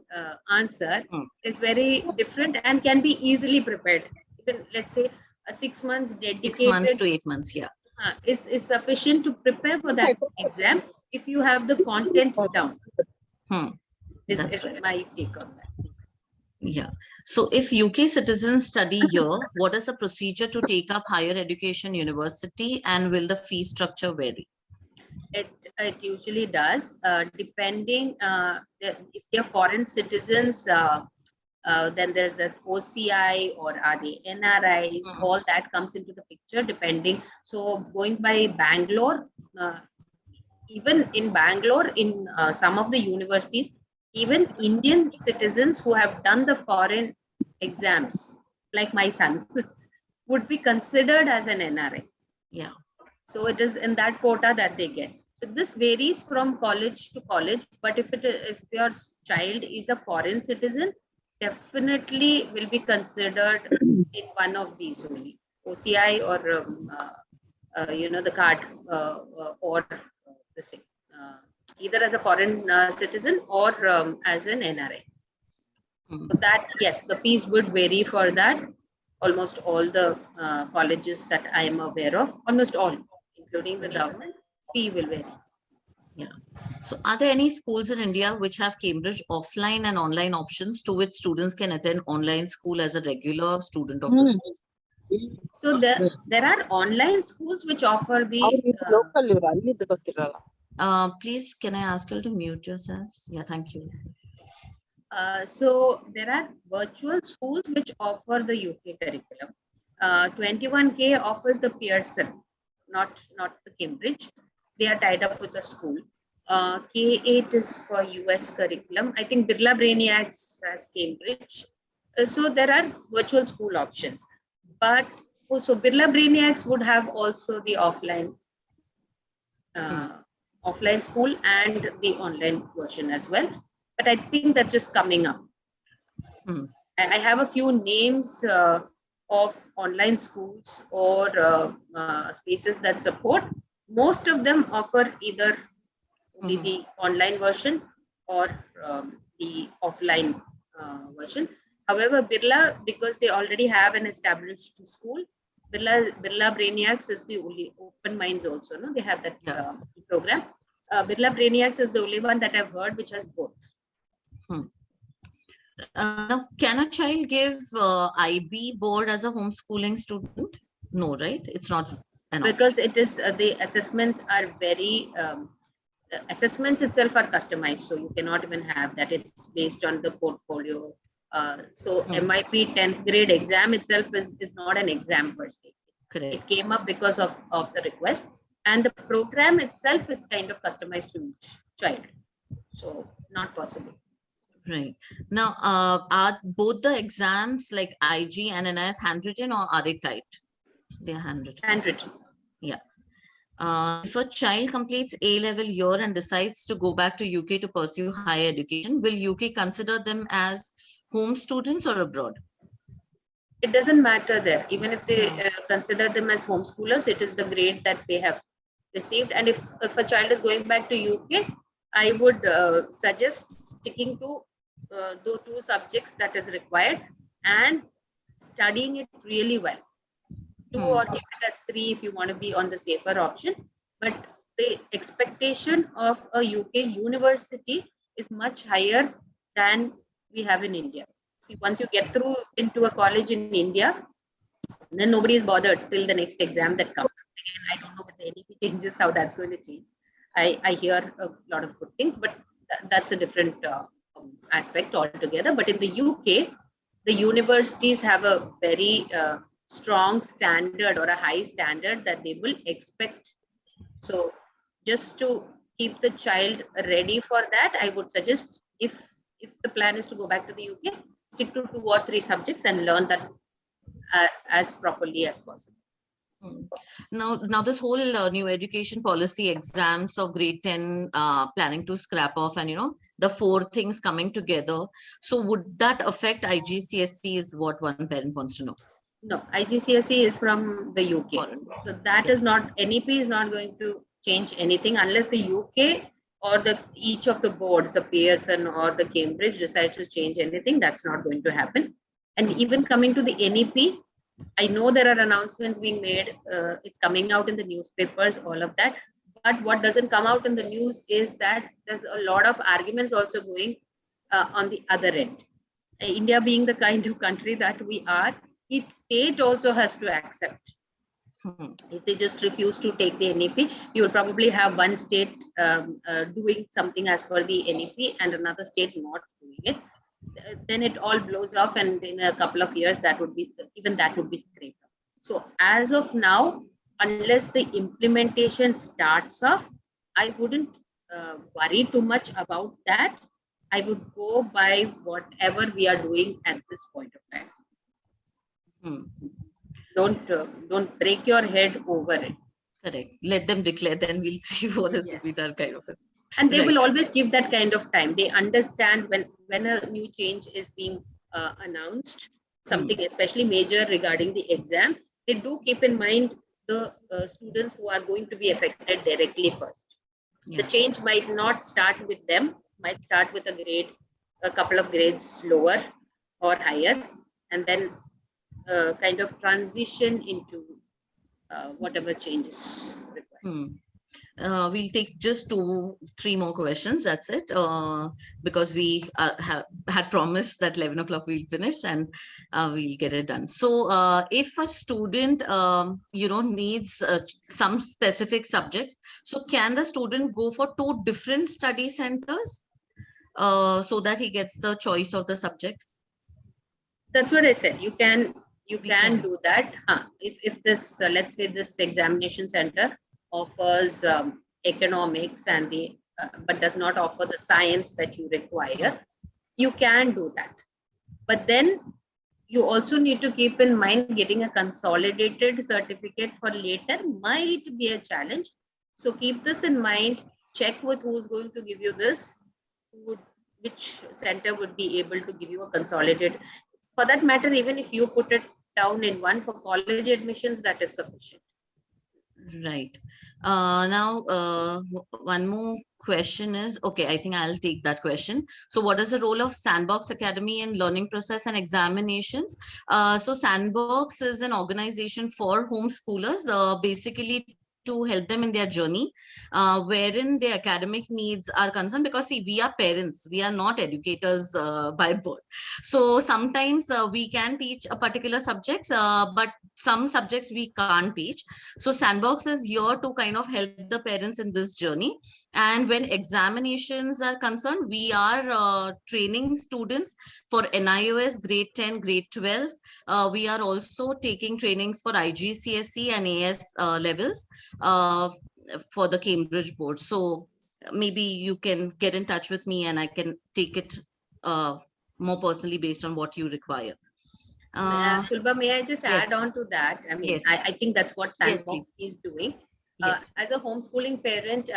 Speaker 3: answer is very different and can be easily prepared. Even, let's say, a 6 months dedicated
Speaker 2: 6 months to 8 months,
Speaker 3: is sufficient to prepare for that exam if you have the content down. This is my take on that.
Speaker 2: Yeah. So if UK citizens study here, what is the procedure to take up higher education university, and will the fee structure vary?
Speaker 3: It usually does, depending if they're foreign citizens, then there's the OCI, or are they NRIs, all that comes into the picture depending. So going by Bangalore, even in Bangalore, in some of the universities, even Indian citizens who have done the foreign exams, like my son, would be considered as an NRI.
Speaker 2: Yeah.
Speaker 3: So it is in that quota that they get. So this varies from college to college, but if your child is a foreign citizen, definitely will be considered in one of these only, OCI or the card or the same. Either as a foreign citizen or as an NRI. So that, yes, the fees would vary for that. Almost all the colleges that I am aware of, almost all, including the government, fee will vary.
Speaker 2: Yeah. So are there any schools in India which have Cambridge offline and online options to which students can attend online school as a regular student of the school?
Speaker 3: So there are online schools which offer the
Speaker 2: please, can I ask you to mute yourselves? Yeah, thank you.
Speaker 3: So there are virtual schools which offer the UK curriculum. 21K offers the Pearson, not the Cambridge. They are tied up with a school. K8 is for US curriculum. I think Birla Brainiacs has Cambridge. So there are virtual school options. But also Birla Brainiacs would have also the offline school and the online version as well. But I think that's just coming up. I have a few names of online schools or spaces that support. Most of them offer either only the online version or the offline version. However, Birla, because they already have an established school, Birla Brainiacs is the only, Open Minds also, no? They have that program. Birla Brainiacs is the only one that I've heard which has both.
Speaker 2: Now, can a child give IB board as a homeschooling student? No, right? It's not an
Speaker 3: because
Speaker 2: option.
Speaker 3: it is the assessments are very assessments itself are customized, so you cannot even have that. It's based on the portfolio. So MIP 10th grade exam itself is not an exam per se.
Speaker 2: Correct.
Speaker 3: It came up because of the request, and the program itself is kind of customized to each child. So not possible.
Speaker 2: Right. Now, are both the exams like IG and NIS handwritten, or are they typed? They are handwritten.
Speaker 3: Handwritten.
Speaker 2: Yeah. If a child completes A-level year and decides to go back to UK to pursue higher education, will UK consider them as home students or abroad?
Speaker 3: It doesn't matter there. Even if they
Speaker 2: Yeah.
Speaker 3: consider them as homeschoolers, it is the grade that they have received. And if a child is going back to UK, I would suggest sticking to the two subjects that is required and studying it really well. Two
Speaker 2: Hmm.
Speaker 3: or keep it as three if you want to be on the safer option. But the expectation of a UK university is much higher than we have in India. See, once you get through into a college in India, then nobody is bothered till the next exam that comes. Again, I don't know with the NEP changes how that's going to change. I hear a lot of good things, but that's a different aspect altogether. But in the UK, the universities have a very strong standard or a high standard that they will expect. So just to keep the child ready for that, I would suggest if the plan is to go back to the UK, stick to two or three subjects and learn that as properly as possible.
Speaker 2: Hmm. Now this whole new education policy exams of grade 10 planning to scrap off, and the four things coming together. So would that affect IGCSE is what one parent wants to know.
Speaker 3: No, IGCSE is from the UK. So that is not, NEP is not going to change anything unless the UK or each of the boards, the Pearson or the Cambridge decides to change anything. That's not going to happen. And even coming to the NEP, I know there are announcements being made. It's coming out in the newspapers, all of that. But what doesn't come out in the news is that there's a lot of arguments also going on the other end. India being the kind of country that we are, each state also has to accept. If they just refuse to take the NEP, you will probably have one state doing something as per the NEP and another state not doing it. Then it all blows off, and in a couple of years, that would be scraped up. So as of now, unless the implementation starts off, I wouldn't worry too much about that. I would go by whatever we are doing at this point of time. Don't break your head over it.
Speaker 2: Correct. Let them declare, then we'll see what is to be done, kind of.
Speaker 3: And they will always give that kind of time. They understand when a new change is being announced, something especially major regarding the exam, they do keep in mind the students who are going to be affected directly first. The change might not start with them, might start with a couple of grades lower or higher, and then kind of transition into whatever changes required.
Speaker 2: We'll take just 2-3 more questions. That's it. Because we had promised that 11 o'clock we'll finish, and we'll get it done. So if a student, needs some specific subjects, so can the student go for 2 different study centers so that he gets the choice of the subjects?
Speaker 3: That's what I said. You can do that. If this, let's say this examination center offers economics and but does not offer the science that you require, you can do that. But then you also need to keep in mind getting a consolidated certificate for later might be a challenge. So keep this in mind. Check with who's going to give you this, which center would be able to give you a consolidated. For that matter, even if you put it down in one for college admissions, that is sufficient.
Speaker 2: Right. Now, one more question is, okay, I think I'll take that question. So what is the role of Sandbox Academy in learning process and examinations? So Sandbox is an organization for homeschoolers, basically to help them in their journey, wherein their academic needs are concerned, because see, we are parents, we are not educators by birth. So sometimes we can teach a particular subjects, but some subjects we can't teach. So Sandbox is here to kind of help the parents in this journey. And when examinations are concerned, we are training students for NIOS grade 10, grade 12. We are also taking trainings for IGCSE and AS levels for the Cambridge board. So maybe you can get in touch with me and I can take it more personally based on what you require.
Speaker 3: Shulba, may I just add on to that? I mean, I think that's what Sandbox is doing.
Speaker 2: Yes.
Speaker 3: As a homeschooling parent,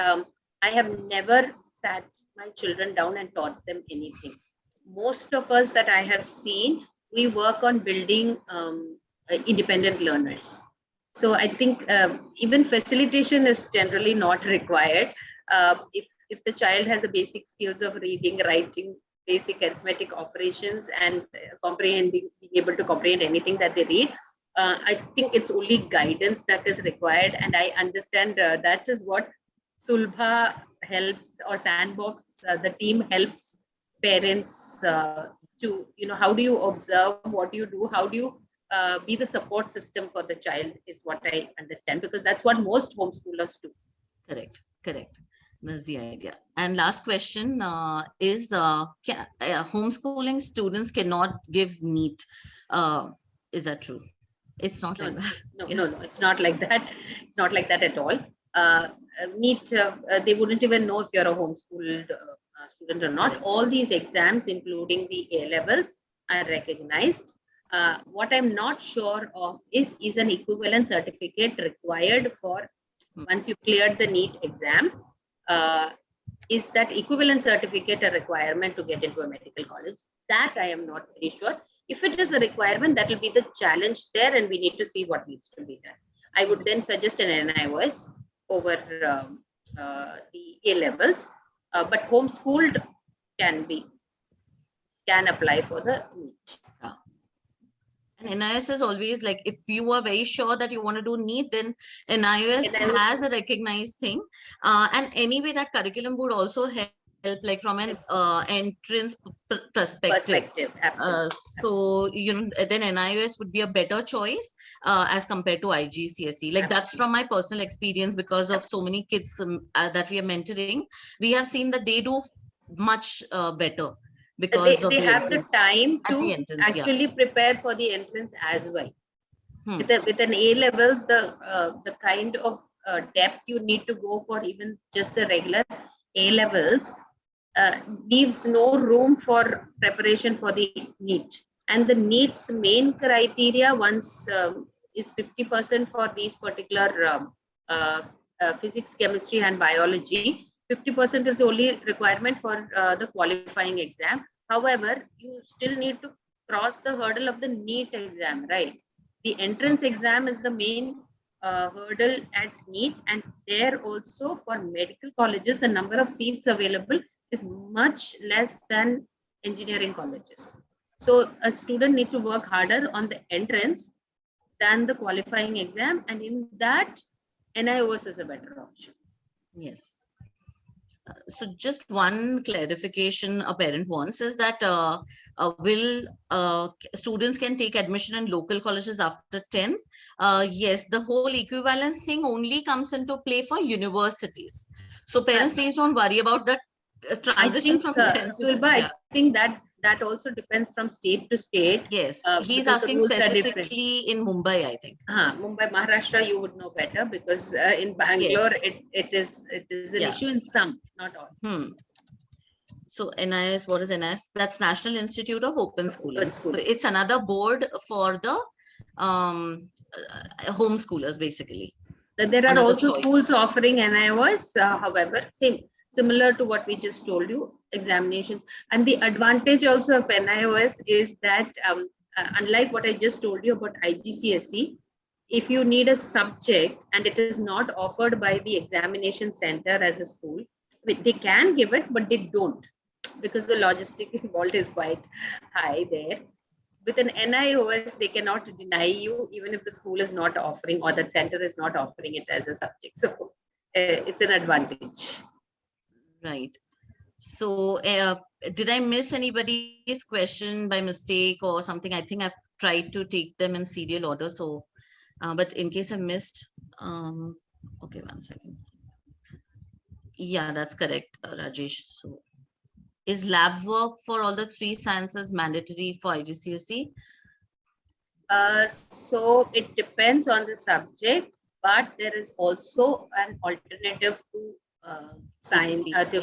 Speaker 3: I have never sat my children down and taught them anything. Most of us that I have seen, we work on building independent learners. So I think even facilitation is generally not required. If the child has a basic skills of reading, writing, basic arithmetic operations, and comprehending, being able to comprehend anything that they read, I think it's only guidance that is required. And I understand that is what Sulbha helps, or Sandbox, the team helps parents to, how do you observe, what do you do, how do you be the support system for the child, is what I understand, because that's what most homeschoolers do.
Speaker 2: Correct. Correct. That's the idea. And last question is homeschooling students cannot give NEET. Is that true? It's not
Speaker 3: No,
Speaker 2: like
Speaker 3: no,
Speaker 2: that.
Speaker 3: no,
Speaker 2: Yeah.
Speaker 3: no, it's not like that. It's not like that at all. NEET, they wouldn't even know if you're a homeschooled student or not.
Speaker 2: Correct.
Speaker 3: All these exams, including the A levels, are recognized. What I'm not sure of is an equivalent certificate required for once you cleared the NEET exam. Is that equivalent certificate a requirement to get into a medical college? That I am not very sure. If it is a requirement, that will be the challenge there, and we need to see what needs to be done. I would then suggest an NIOS over the A levels, but homeschooled can apply for the NEET.
Speaker 2: Yeah. And NIS is always like, if you are very sure that you want to do NEET, then NIS has a recognized thing. And anyway, that curriculum would also help like from an entrance perspective.
Speaker 3: Absolutely.
Speaker 2: So, then NIOS would be a better choice as compared to IGCSE. Like that's from my personal experience, because of so many kids that we are mentoring. We have seen that they do much better because
Speaker 3: they have the time to actually prepare for the entrance as well. With an A levels, the kind of depth you need to go for even just a regular A levels leaves no room for preparation for the NEET. And the NEET's main criteria once is 50% for these particular physics, chemistry, and biology. 50% is the only requirement for the qualifying exam. However, you still need to cross the hurdle of the NEET exam, right? The entrance exam is the main hurdle at NEET, and there also for medical colleges, the number of seats available is much less than engineering colleges. So a student needs to work harder on the entrance than the qualifying exam, and in that, NIOS is a better option.
Speaker 2: Yes. So just one clarification a parent wants is that will students can take admission in local colleges after 10th? Yes, the whole equivalence thing only comes into play for universities. So parents, please don't worry about the transition from
Speaker 3: Sulbha, I think that also depends from state to state.
Speaker 2: Yes, he's asking specifically in Mumbai, I think.
Speaker 3: Mumbai, Maharashtra, you would know better, because in Bangalore, it is an issue in some, not all.
Speaker 2: So NIS, what is NIS? That's National Institute of Open Schooling. So it's another board for the homeschoolers, basically.
Speaker 3: There are also schools offering NIOS, however, similar to what we just told you, examinations. And the advantage also of NIOS is that unlike what I just told you about IGCSE, if you need a subject and it is not offered by the examination center as a school, they can give it, but they don't, because the logistic involved is quite high there. With an NIOS, they cannot deny you, even if the school is not offering or that center is not offering it as a subject. So it's an advantage.
Speaker 2: Right. So did I miss anybody's question by mistake or something? I think I've tried to take them in serial order. So, but in case I missed, okay, 1 second. Yeah, that's correct, Rajesh. So is lab work for all the 3 sciences mandatory for IGCSE?
Speaker 3: So it depends on the subject, but there is also an alternative to science, to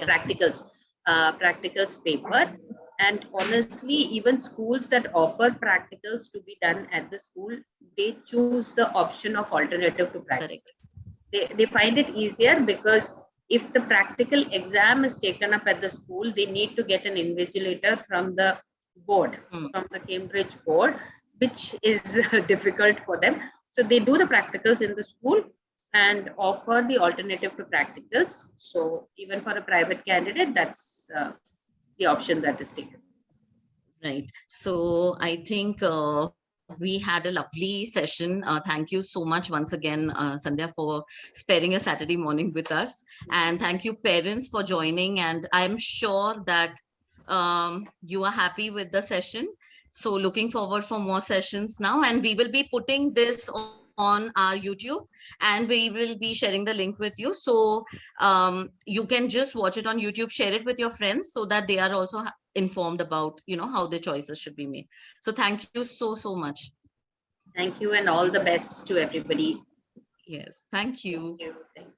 Speaker 3: practicals paper. And honestly, even schools that offer practicals to be done at the school, they choose the option of alternative to practicals. They find it easier because if the practical exam is taken up at the school, they need to get an invigilator from the board, from the Cambridge board, which is difficult for them. So they do the practicals in the school and offer the alternative to practicals. So even for a private candidate, that's the option that is taken.
Speaker 2: Right. So I think we had a lovely session. Thank you so much once again, Sandhya, for sparing a Saturday morning with us. And thank you, parents, for joining. And I'm sure that you are happy with the session. So looking forward for more sessions now. And we will be putting this on our YouTube and we will be sharing the link with you. So you can just watch it on YouTube, share it with your friends so that they are also informed about, how their choices should be made. So thank you so much.
Speaker 3: Thank you and all the best to everybody.
Speaker 2: Yes, thank you.
Speaker 3: Thank you. Thank you.